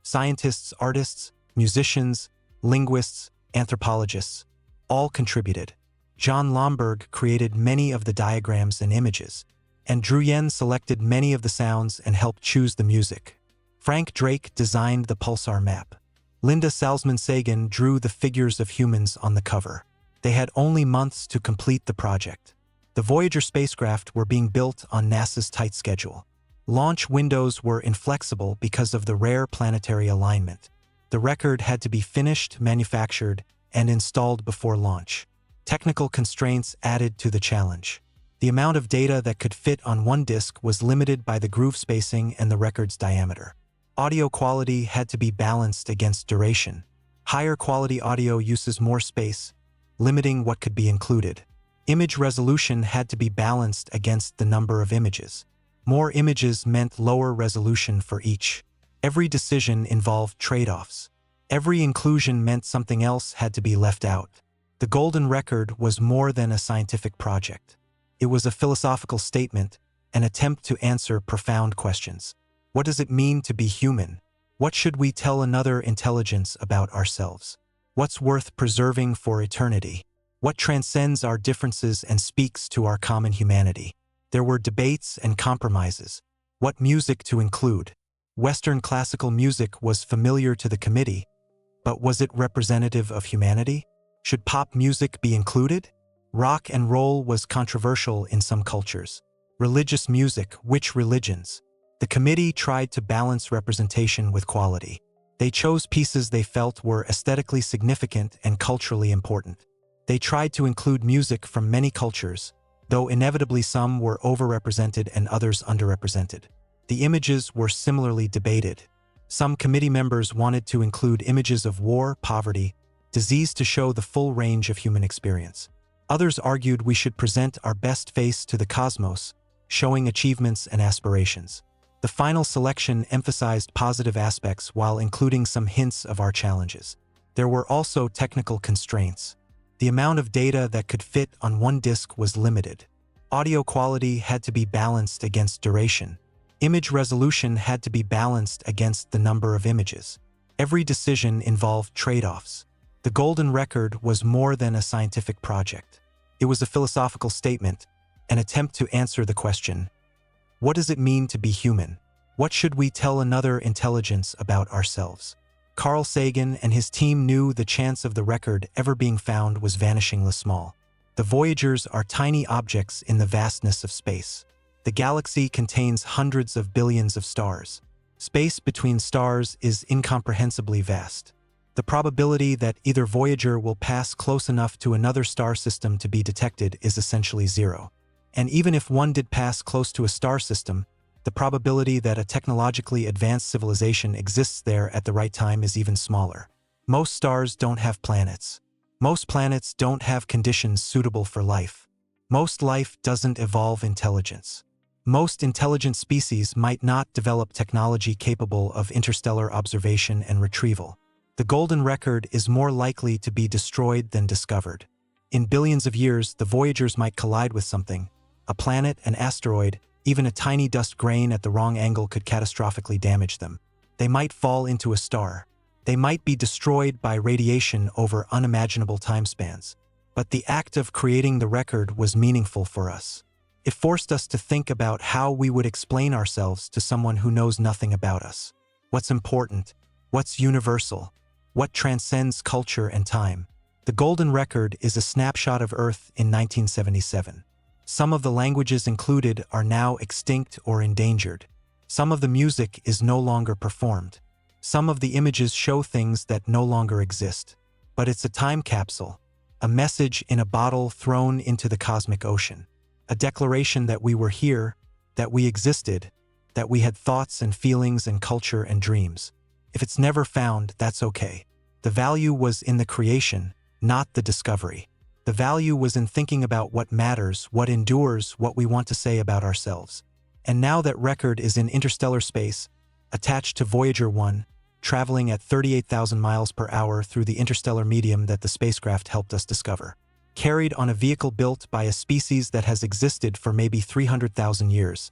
Scientists, artists, musicians, linguists, anthropologists, all contributed. John Lomberg created many of the diagrams and images, and Druyen selected many of the sounds and helped choose the music. Frank Drake designed the pulsar map. Linda Salzman-Sagan drew the figures of humans on the cover. They had only months to complete the project. The Voyager spacecraft were being built on NASA's tight schedule. Launch windows were inflexible because of the rare planetary alignment. The record had to be finished, manufactured, and installed before launch. Technical constraints added to the challenge. The amount of data that could fit on one disk was limited by the groove spacing and the record's diameter. Audio quality had to be balanced against duration. Higher quality audio uses more space, limiting what could be included. Image resolution had to be balanced against the number of images. More images meant lower resolution for each. Every decision involved trade-offs. Every inclusion meant something else had to be left out. The golden record was more than a scientific project. It was a philosophical statement, an attempt to answer profound questions. What does it mean to be human? What should we tell another intelligence about ourselves? What's worth preserving for eternity? What transcends our differences and speaks to our common humanity? There were debates and compromises. What music to include? Western classical music was familiar to the committee, but was it representative of humanity? Should pop music be included? Rock and roll was controversial in some cultures. Religious music, which religions? The committee tried to balance representation with quality. They chose pieces they felt were aesthetically significant and culturally important. They tried to include music from many cultures, though inevitably some were overrepresented and others underrepresented. The images were similarly debated. Some committee members wanted to include images of war, poverty, disease to show the full range of human experience. Others argued we should present our best face to the cosmos, showing achievements and aspirations. The final selection emphasized positive aspects while including some hints of our challenges. There were also technical constraints. The amount of data that could fit on one disk was limited. Audio quality had to be balanced against duration. Image resolution had to be balanced against the number of images. Every decision involved trade-offs. The golden record was more than a scientific project. It was a philosophical statement, an attempt to answer the question, what does it mean to be human? What should we tell another intelligence about ourselves? Carl Sagan and his team knew the chance of the record ever being found was vanishingly small. The Voyagers are tiny objects in the vastness of space. The galaxy contains hundreds of billions of stars. Space between stars is incomprehensibly vast. The probability that either Voyager will pass close enough to another star system to be detected is essentially zero. And even if one did pass close to a star system, the probability that a technologically advanced civilization exists there at the right time is even smaller. Most stars don't have planets. Most planets don't have conditions suitable for life. Most life doesn't evolve intelligence. Most intelligent species might not develop technology capable of interstellar observation and retrieval. The golden record is more likely to be destroyed than discovered. In billions of years, the Voyagers might collide with something. A planet, an asteroid, even a tiny dust grain at the wrong angle could catastrophically damage them. They might fall into a star. They might be destroyed by radiation over unimaginable timespans. But the act of creating the record was meaningful for us. It forced us to think about how we would explain ourselves to someone who knows nothing about us. What's important? What's universal? What transcends culture and time? The golden record is a snapshot of Earth in 1977. Some of the languages included are now extinct or endangered. Some of the music is no longer performed. Some of the images show things that no longer exist. But it's a time capsule, a message in a bottle thrown into the cosmic ocean. A declaration that we were here, that we existed, that we had thoughts and feelings and culture and dreams. If it's never found, that's okay. The value was in the creation, not the discovery. The value was in thinking about what matters, what endures, what we want to say about ourselves. And now that record is in interstellar space, attached to Voyager 1, traveling at 38,000 miles per hour through the interstellar medium that the spacecraft helped us discover. Carried on a vehicle built by a species that has existed for maybe 300,000 years,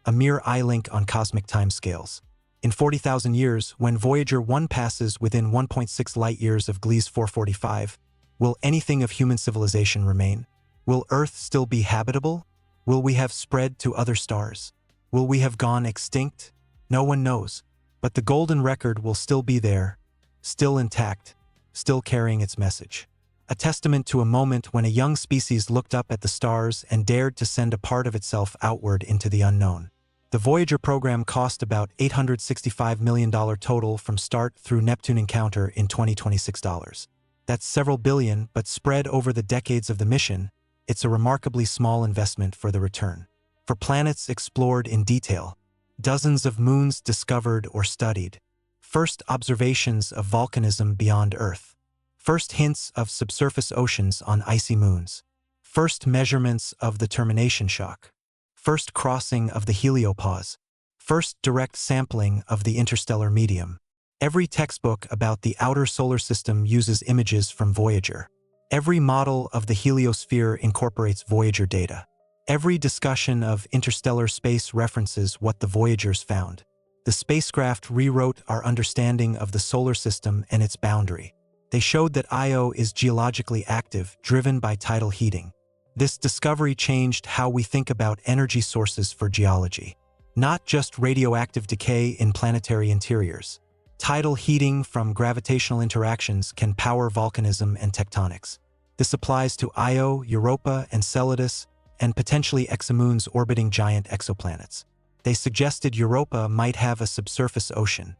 a mere eye-link on cosmic timescales. In 40,000 years, when Voyager 1 passes within 1.6 light-years of Gliese 445, will anything of human civilization remain? Will Earth still be habitable? Will we have spread to other stars? Will we have gone extinct? No one knows. But the golden record will still be there, still intact, still carrying its message. A testament to a moment when a young species looked up at the stars and dared to send a part of itself outward into the unknown. The Voyager program cost about $865 million total from start through Neptune encounter in 2026 dollars. That's several billion, but spread over the decades of the mission, it's a remarkably small investment for the return. For planets explored in detail, dozens of moons discovered or studied, first observations of volcanism beyond Earth, first hints of subsurface oceans on icy moons, first measurements of the termination shock, first crossing of the Heliopause, first direct sampling of the interstellar medium. Every textbook about the outer solar system uses images from Voyager. Every model of the heliosphere incorporates Voyager data. Every discussion of interstellar space references what the Voyagers found. The spacecraft rewrote our understanding of the solar system and its boundary. They showed that Io is geologically active, driven by tidal heating. This discovery changed how we think about energy sources for geology. Not just radioactive decay in planetary interiors. Tidal heating from gravitational interactions can power volcanism and tectonics. This applies to Io, Europa, Enceladus, and potentially exomoons orbiting giant exoplanets. They suggested Europa might have a subsurface ocean.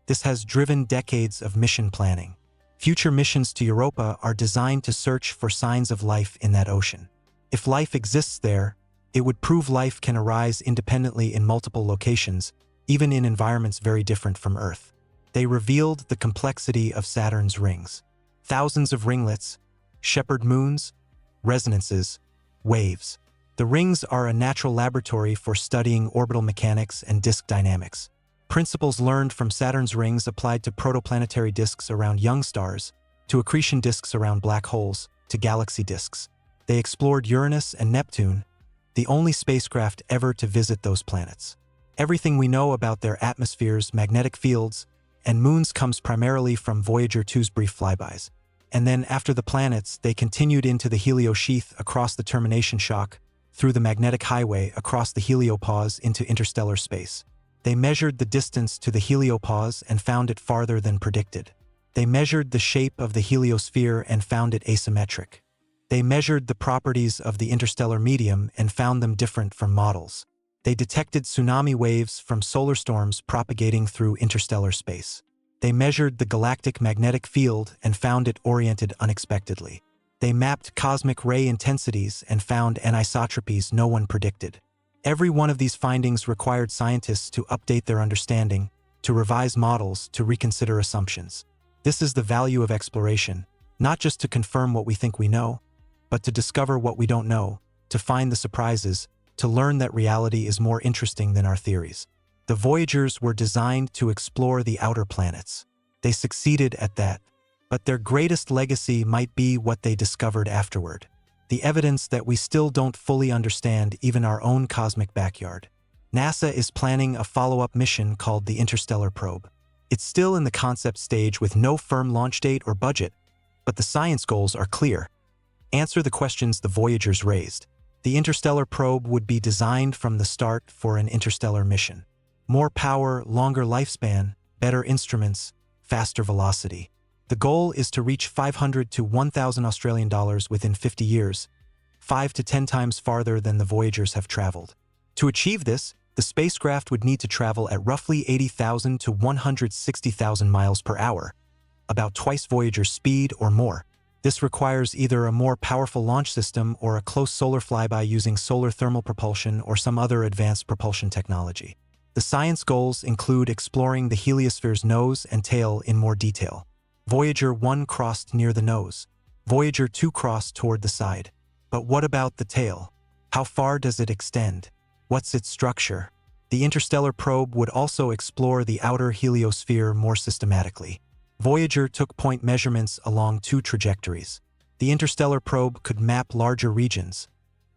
This has driven decades of mission planning. Future missions to Europa are designed to search for signs of life in that ocean. If life exists there, it would prove life can arise independently in multiple locations, even in environments very different from Earth. They revealed the complexity of Saturn's rings. Thousands of ringlets, shepherd moons, resonances, waves. The rings are a natural laboratory for studying orbital mechanics and disk dynamics. Principles learned from Saturn's rings applied to protoplanetary disks around young stars, to accretion disks around black holes, to galaxy disks. They explored Uranus and Neptune, the only spacecraft ever to visit those planets. Everything we know about their atmospheres, magnetic fields, and moons comes primarily from Voyager 2's brief flybys. And then, after the planets, they continued into the heliosheath across the termination shock, through the magnetic highway across the Heliopause into interstellar space. They measured the distance to the Heliopause and found it farther than predicted. They measured the shape of the heliosphere and found it asymmetric. They measured the properties of the interstellar medium and found them different from models. They detected tsunami waves from solar storms propagating through interstellar space. They measured the galactic magnetic field and found it oriented unexpectedly. They mapped cosmic ray intensities and found anisotropies no one predicted. Every one of these findings required scientists to update their understanding, to revise models, to reconsider assumptions. This is the value of exploration, not just to confirm what we think we know, but to discover what we don't know, to find the surprises, to learn that reality is more interesting than our theories. The Voyagers were designed to explore the outer planets. They succeeded at that, but their greatest legacy might be what they discovered afterward. The evidence that we still don't fully understand even our own cosmic backyard. NASA is planning a follow-up mission called the Interstellar Probe. It's still in the concept stage with no firm launch date or budget, but the science goals are clear. Answer the questions the Voyagers raised. The Interstellar Probe would be designed from the start for an interstellar mission. More power, longer lifespan, better instruments, faster velocity. The goal is to reach 500 to 1,000 Australian dollars within 50 years, 5 to 10 times farther than the Voyagers have traveled. To achieve this, the spacecraft would need to travel at roughly 80,000 to 160,000 miles per hour, about twice Voyager's speed or more. This requires either a more powerful launch system or a close solar flyby using solar thermal propulsion or some other advanced propulsion technology. The science goals include exploring the heliosphere's nose and tail in more detail. Voyager 1 crossed near the nose. Voyager 2 crossed toward the side. But what about the tail? How far does it extend? What's its structure? The Interstellar Probe would also explore the outer heliosphere more systematically. Voyager took point measurements along 2 trajectories. The Interstellar Probe could map larger regions,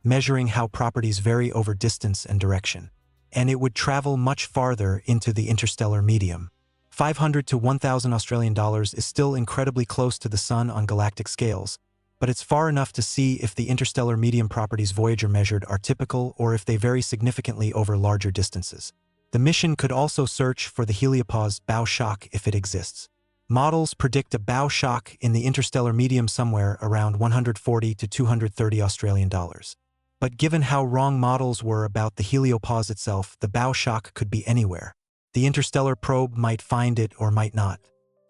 measuring how properties vary over distance and direction. And it would travel much farther into the interstellar medium. 500 to 1,000 Australian dollars is still incredibly close to the Sun on galactic scales, but it's far enough to see if the interstellar medium properties Voyager measured are typical or if they vary significantly over larger distances. The mission could also search for the Heliopause bow shock if it exists. Models predict a bow shock in the interstellar medium somewhere around 140 to 230 Australian dollars. But given how wrong models were about the Heliopause itself, the bow shock could be anywhere. The Interstellar Probe might find it or might not.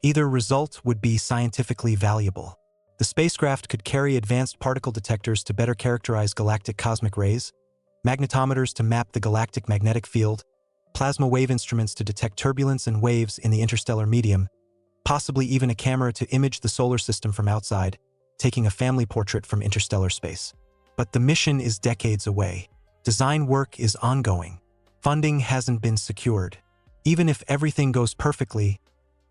Either result would be scientifically valuable. The spacecraft could carry advanced particle detectors to better characterize galactic cosmic rays, magnetometers to map the galactic magnetic field, plasma wave instruments to detect turbulence and waves in the interstellar medium, possibly even a camera to image the solar system from outside, taking a family portrait from interstellar space. But the mission is decades away. Design work is ongoing. Funding hasn't been secured. Even if everything goes perfectly,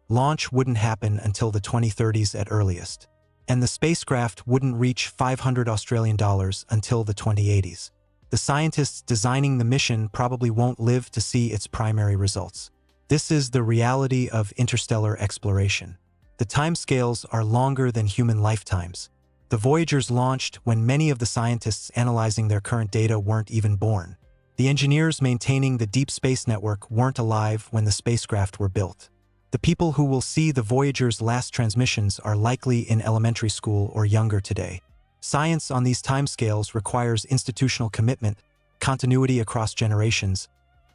launch wouldn't happen until the 2030s at earliest. And the spacecraft wouldn't reach 500 Australian dollars until the 2080s. The scientists designing the mission probably won't live to see its primary results. This is the reality of interstellar exploration. The timescales are longer than human lifetimes. The Voyagers launched when many of the scientists analyzing their current data weren't even born. The engineers maintaining the deep space network weren't alive when the spacecraft were built. The people who will see the Voyagers' last transmissions are likely in elementary school or younger today. Science on these timescales requires institutional commitment, continuity across generations,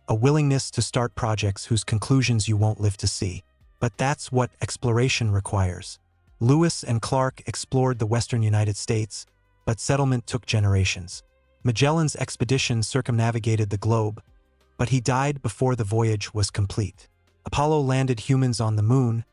a willingness to start projects whose conclusions you won't live to see. But that's what exploration requires. Lewis and Clark explored the western United States, but settlement took generations. Magellan's expedition circumnavigated the globe, but he died before the voyage was complete. Apollo landed humans on the moon,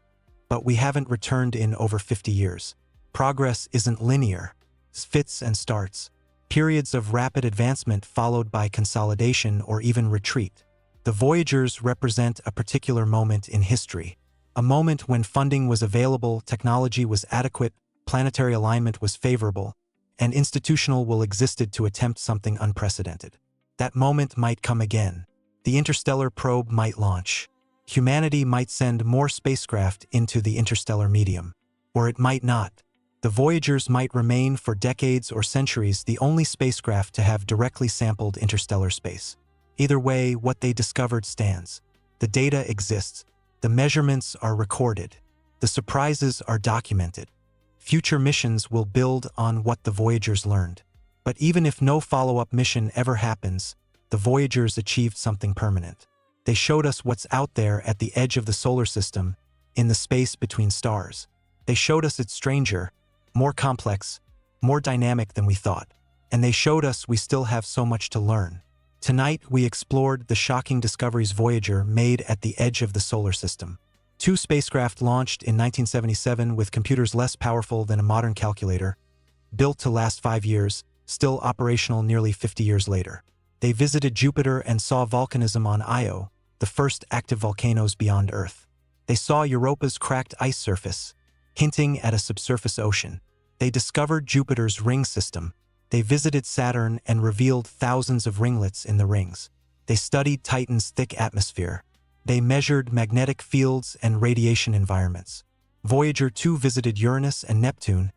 but we haven't returned in over 50 years. Progress isn't linear. It's fits and starts. periods of rapid advancement followed by consolidation or even retreat. The Voyagers represent a particular moment in history, a moment when funding was available, technology was adequate, planetary alignment was favorable, and institutional will existed to attempt something unprecedented. That moment might come again. The interstellar probe might launch. Humanity might send more spacecraft into the interstellar medium. Or it might not. The Voyagers might remain for decades or centuries the only spacecraft to have directly sampled interstellar space. Either way, what they discovered stands. The data exists. The measurements are recorded. The surprises are documented. Future missions will build on what the Voyagers learned. But even if no follow-up mission ever happens, the Voyagers achieved something permanent. They showed us what's out there at the edge of the solar system, in the space between stars. They showed us it's stranger, more complex, more dynamic than we thought. And they showed us we still have so much to learn. Tonight, we explored the shocking discoveries Voyager made at the edge of the solar system. 2 spacecraft launched in 1977 with computers less powerful than a modern calculator, built to last 5 years, still operational nearly 50 years later. They visited Jupiter and saw volcanism on Io, the first active volcanoes beyond Earth. They saw Europa's cracked ice surface, hinting at a subsurface ocean. They discovered Jupiter's ring system. They visited Saturn and revealed thousands of ringlets in the rings. They studied Titan's thick atmosphere. They measured magnetic fields and radiation environments. Voyager 2 visited Uranus and Neptune,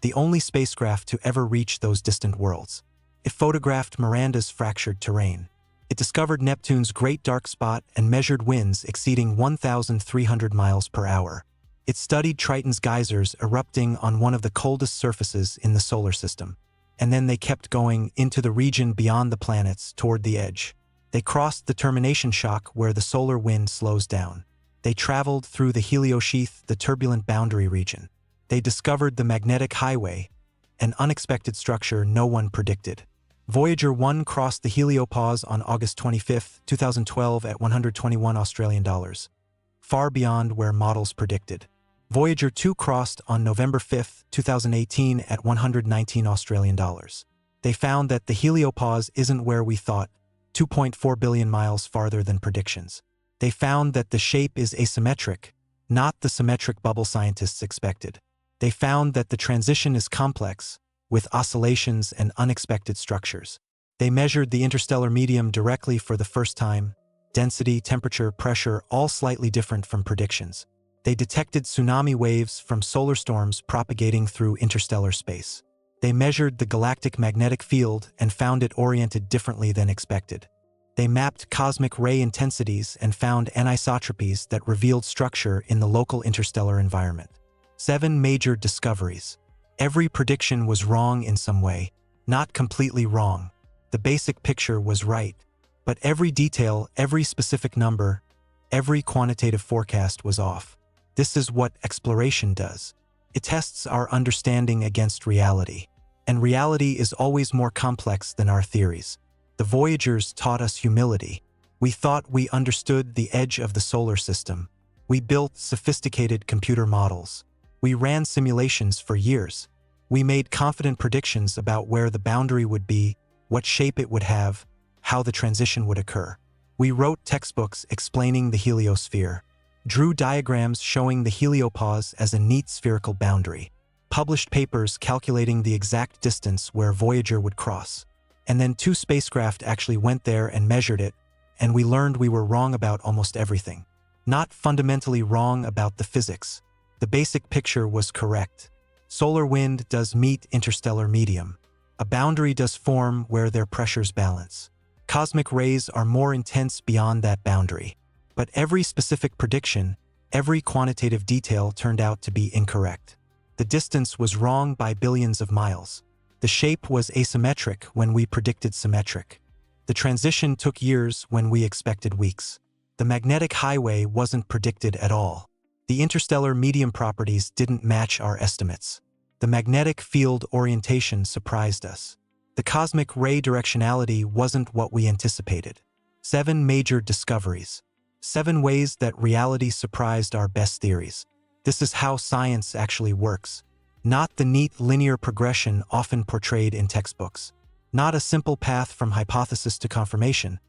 the only spacecraft to ever reach those distant worlds. It photographed Miranda's fractured terrain. It discovered Neptune's great dark spot and measured winds exceeding 1,300 miles per hour. It studied Triton's geysers erupting on one of the coldest surfaces in the solar system. And then they kept going into the region beyond the planets toward the edge. They crossed the termination shock where the solar wind slows down. They traveled through the heliosheath, the turbulent boundary region. They discovered the magnetic highway, an unexpected structure no one predicted. Voyager 1 crossed the Heliopause on August 25, 2012 at 121 Australian dollars, far beyond where models predicted. Voyager 2 crossed on November 5, 2018 at 119 Australian dollars. They found that the Heliopause isn't where we thought, 2.4 billion miles farther than predictions. They found that the shape is asymmetric, not the symmetric bubble scientists expected. They found that the transition is complex, with oscillations and unexpected structures. They measured the interstellar medium directly for the first time, density, temperature, pressure, all slightly different from predictions. They detected tsunami waves from solar storms propagating through interstellar space. They measured the galactic magnetic field and found it oriented differently than expected. They mapped cosmic ray intensities and found anisotropies that revealed structure in the local interstellar environment. 7 major discoveries. Every prediction was wrong in some way, not completely wrong. The basic picture was right. But every detail, every specific number, every quantitative forecast was off. This is what exploration does. It tests our understanding against reality. And reality is always more complex than our theories. The Voyagers taught us humility. We thought we understood the edge of the solar system. We built sophisticated computer models. We ran simulations for years. We made confident predictions about where the boundary would be, what shape it would have, how the transition would occur. We wrote textbooks explaining the heliosphere, drew diagrams showing the heliopause as a neat spherical boundary, published papers calculating the exact distance where Voyager would cross. And then 2 spacecraft actually went there and measured it, and we learned we were wrong about almost everything. Not fundamentally wrong about the physics. The basic picture was correct. Solar wind does meet interstellar medium. A boundary does form where their pressures balance. Cosmic rays are more intense beyond that boundary. But every specific prediction, every quantitative detail turned out to be incorrect. The distance was wrong by billions of miles. The shape was asymmetric when we predicted symmetric. The transition took years when we expected weeks. The magnetic highway wasn't predicted at all. The interstellar medium properties didn't match our estimates. The magnetic field orientation surprised us. The cosmic ray directionality wasn't what we anticipated. 7 major discoveries. 7 ways that reality surprised our best theories. This is how science actually works. Not the neat linear progression often portrayed in textbooks. Not a simple path from hypothesis to confirmation,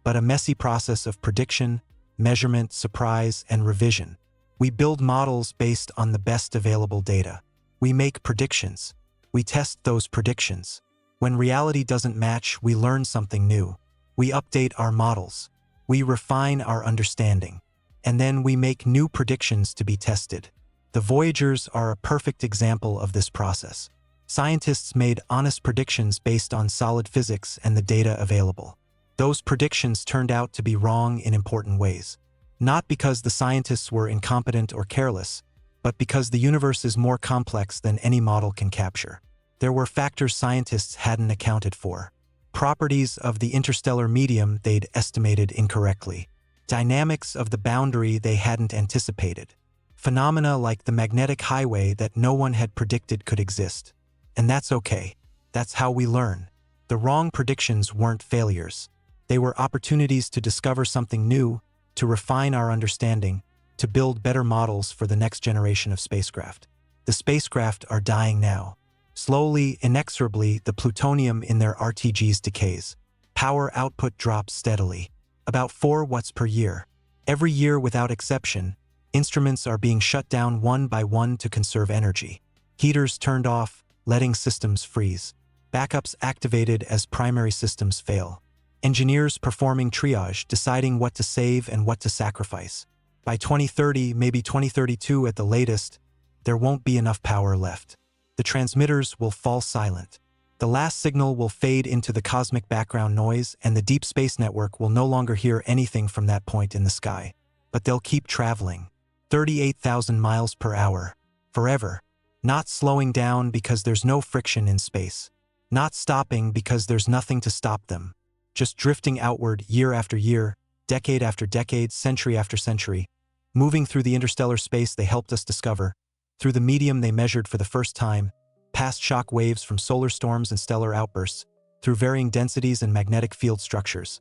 but a messy process of prediction, measurement, surprise, and revision. We build models based on the best available data. We make predictions. We test those predictions. When reality doesn't match, we learn something new. We update our models. We refine our understanding. And then we make new predictions to be tested. The Voyagers are a perfect example of this process. Scientists made honest predictions based on solid physics and the data available. Those predictions turned out to be wrong in important ways. Not because the scientists were incompetent or careless, but because the universe is more complex than any model can capture. There were factors scientists hadn't accounted for. Properties of the interstellar medium they'd estimated incorrectly. Dynamics of the boundary they hadn't anticipated. Phenomena like the magnetic highway that no one had predicted could exist. And that's okay. That's how we learn. The wrong predictions weren't failures. They were opportunities to discover something new, to refine our understanding, to build better models for the next generation of spacecraft. The spacecraft are dying now. Slowly, inexorably, the plutonium in their RTGs decays. Power output drops steadily, about 4 watts per year. Every year without exception, instruments are being shut down one by one to conserve energy. Heaters turned off, letting systems freeze. Backups activated as primary systems fail. Engineers performing triage, deciding what to save and what to sacrifice. By 2030, maybe 2032 at the latest, there won't be enough power left. The transmitters will fall silent. The last signal will fade into the cosmic background noise, and the deep space network will no longer hear anything from that point in the sky. But they'll keep traveling. 38,000 miles per hour. Forever. Not slowing down because there's no friction in space. Not stopping because there's nothing to stop them. Just drifting outward year after year, decade after decade, century after century. Moving through the interstellar space they helped us discover. Through the medium they measured for the first time, past shock waves from solar storms and stellar outbursts, through varying densities and magnetic field structures.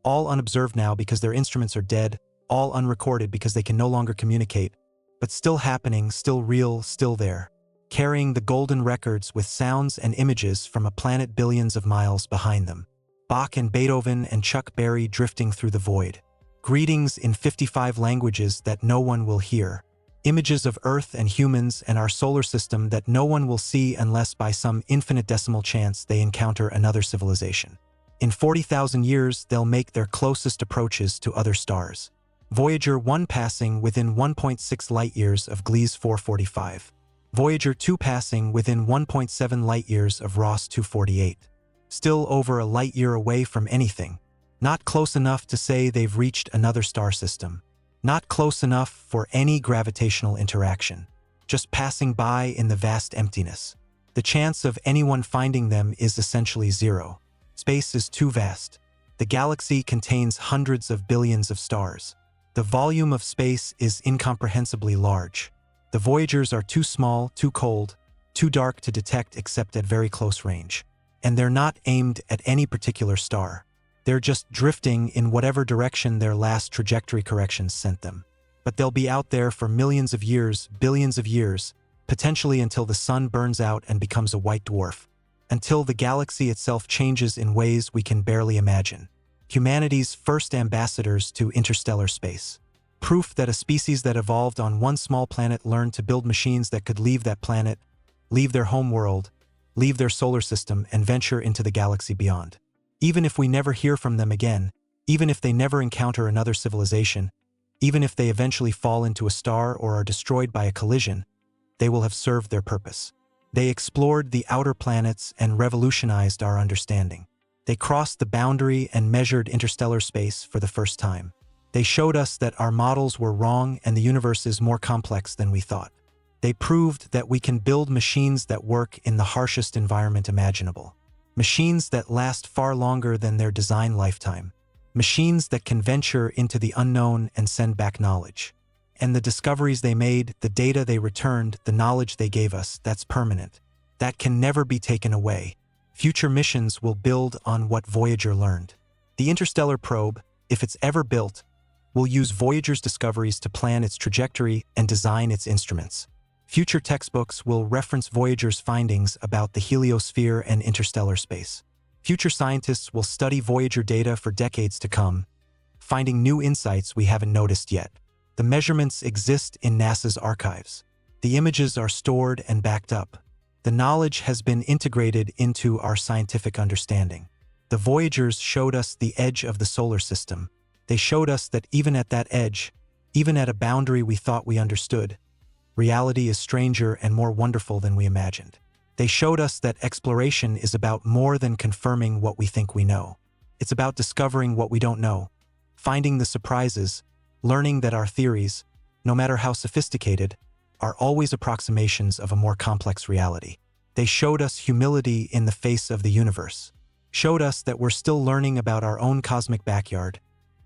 All unobserved now because their instruments are dead, all unrecorded because they can no longer communicate, but still happening, still real, still there, carrying the golden records with sounds and images from a planet billions of miles behind them. Bach and Beethoven and Chuck Berry drifting through the void. Greetings in 55 languages that no one will hear. Images of Earth and humans and our solar system that no one will see unless by some infinitesimal chance they encounter another civilization. In 40,000 years, they'll make their closest approaches to other stars. Voyager 1 passing within 1.6 light-years of Gliese 445. Voyager 2 passing within 1.7 light-years of Ross 248. Still over a light-year away from anything. Not close enough to say they've reached another star system. Not close enough for any gravitational interaction. Just passing by in the vast emptiness. The chance of anyone finding them is essentially zero. Space is too vast. The galaxy contains hundreds of billions of stars. The volume of space is incomprehensibly large. The Voyagers are too small, too cold, too dark to detect except at very close range. And they're not aimed at any particular star. They're just drifting in whatever direction their last trajectory corrections sent them. But they'll be out there for millions of years, billions of years, potentially until the sun burns out and becomes a white dwarf. Until the galaxy itself changes in ways we can barely imagine. Humanity's first ambassadors to interstellar space. Proof that a species that evolved on one small planet learned to build machines that could leave that planet, leave their home world, leave their solar system, and venture into the galaxy beyond. Even if we never hear from them again, even if they never encounter another civilization, even if they eventually fall into a star or are destroyed by a collision, they will have served their purpose. They explored the outer planets and revolutionized our understanding. They crossed the boundary and measured interstellar space for the first time. They showed us that our models were wrong and the universe is more complex than we thought. They proved that we can build machines that work in the harshest environment imaginable. Machines that last far longer than their design lifetime. Machines that can venture into the unknown and send back knowledge. And the discoveries they made, the data they returned, the knowledge they gave us, that's permanent. That can never be taken away. Future missions will build on what Voyager learned. The interstellar probe, if it's ever built, will use Voyager's discoveries to plan its trajectory and design its instruments. Future textbooks will reference Voyager's findings about the heliosphere and interstellar space. Future scientists will study Voyager data for decades to come, finding new insights we haven't noticed yet. The measurements exist in NASA's archives. The images are stored and backed up. The knowledge has been integrated into our scientific understanding. The Voyagers showed us the edge of the solar system. They showed us that even at that edge, even at a boundary we thought we understood, reality is stranger and more wonderful than we imagined. They showed us that exploration is about more than confirming what we think we know. It's about discovering what we don't know, finding the surprises, learning that our theories, no matter how sophisticated, are always approximations of a more complex reality. They showed us humility in the face of the universe, showed us that we're still learning about our own cosmic backyard,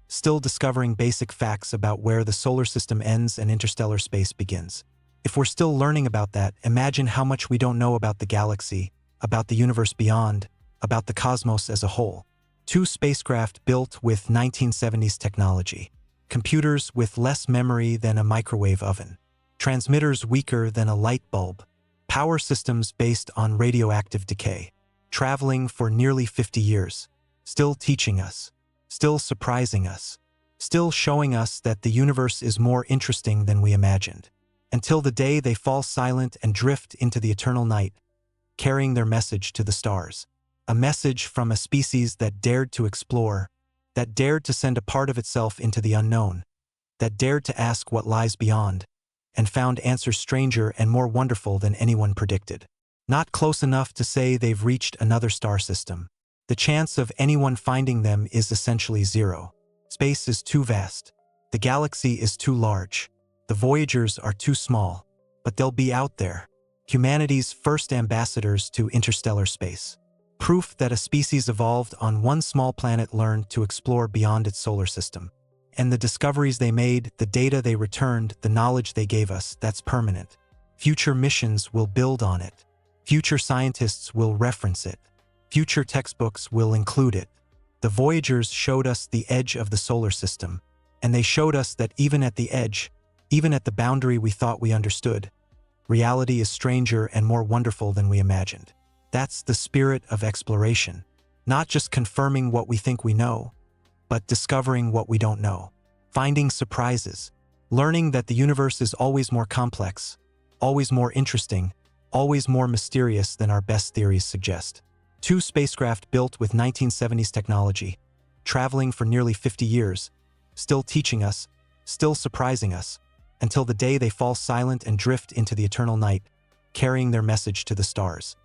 still discovering basic facts about where the solar system ends and interstellar space begins. If we're still learning about that, imagine how much we don't know about the galaxy, about the universe beyond, about the cosmos as a whole. 2 spacecraft built with 1970s technology, computers with less memory than a microwave oven, transmitters weaker than a light bulb, power systems based on radioactive decay, traveling for nearly 50 years, still teaching us, still surprising us, still showing us that the universe is more interesting than we imagined. Until the day they fall silent and drift into the eternal night, carrying their message to the stars. A message from a species that dared to explore, that dared to send a part of itself into the unknown, that dared to ask what lies beyond, and found answers stranger and more wonderful than anyone predicted. Not close enough to say they've reached another star system. The chance of anyone finding them is essentially zero. Space is too vast. The galaxy is too large. The Voyagers are too small, but they'll be out there, humanity's first ambassadors to interstellar space. Proof that a species evolved on one small planet learned to explore beyond its solar system. And the discoveries they made, the data they returned, the knowledge they gave us, that's permanent. Future missions will build on it. Future scientists will reference it. Future textbooks will include it. The Voyagers showed us the edge of the solar system, and they showed us that even at the edge, even at the boundary we thought we understood, reality is stranger and more wonderful than we imagined. That's the spirit of exploration, not just confirming what we think we know, but discovering what we don't know, finding surprises, learning that the universe is always more complex, always more interesting, always more mysterious than our best theories suggest. 2 spacecraft built with 1970s technology, traveling for nearly 50 years, still teaching us, still surprising us, until the day they fall silent and drift into the eternal night, carrying their message to the stars.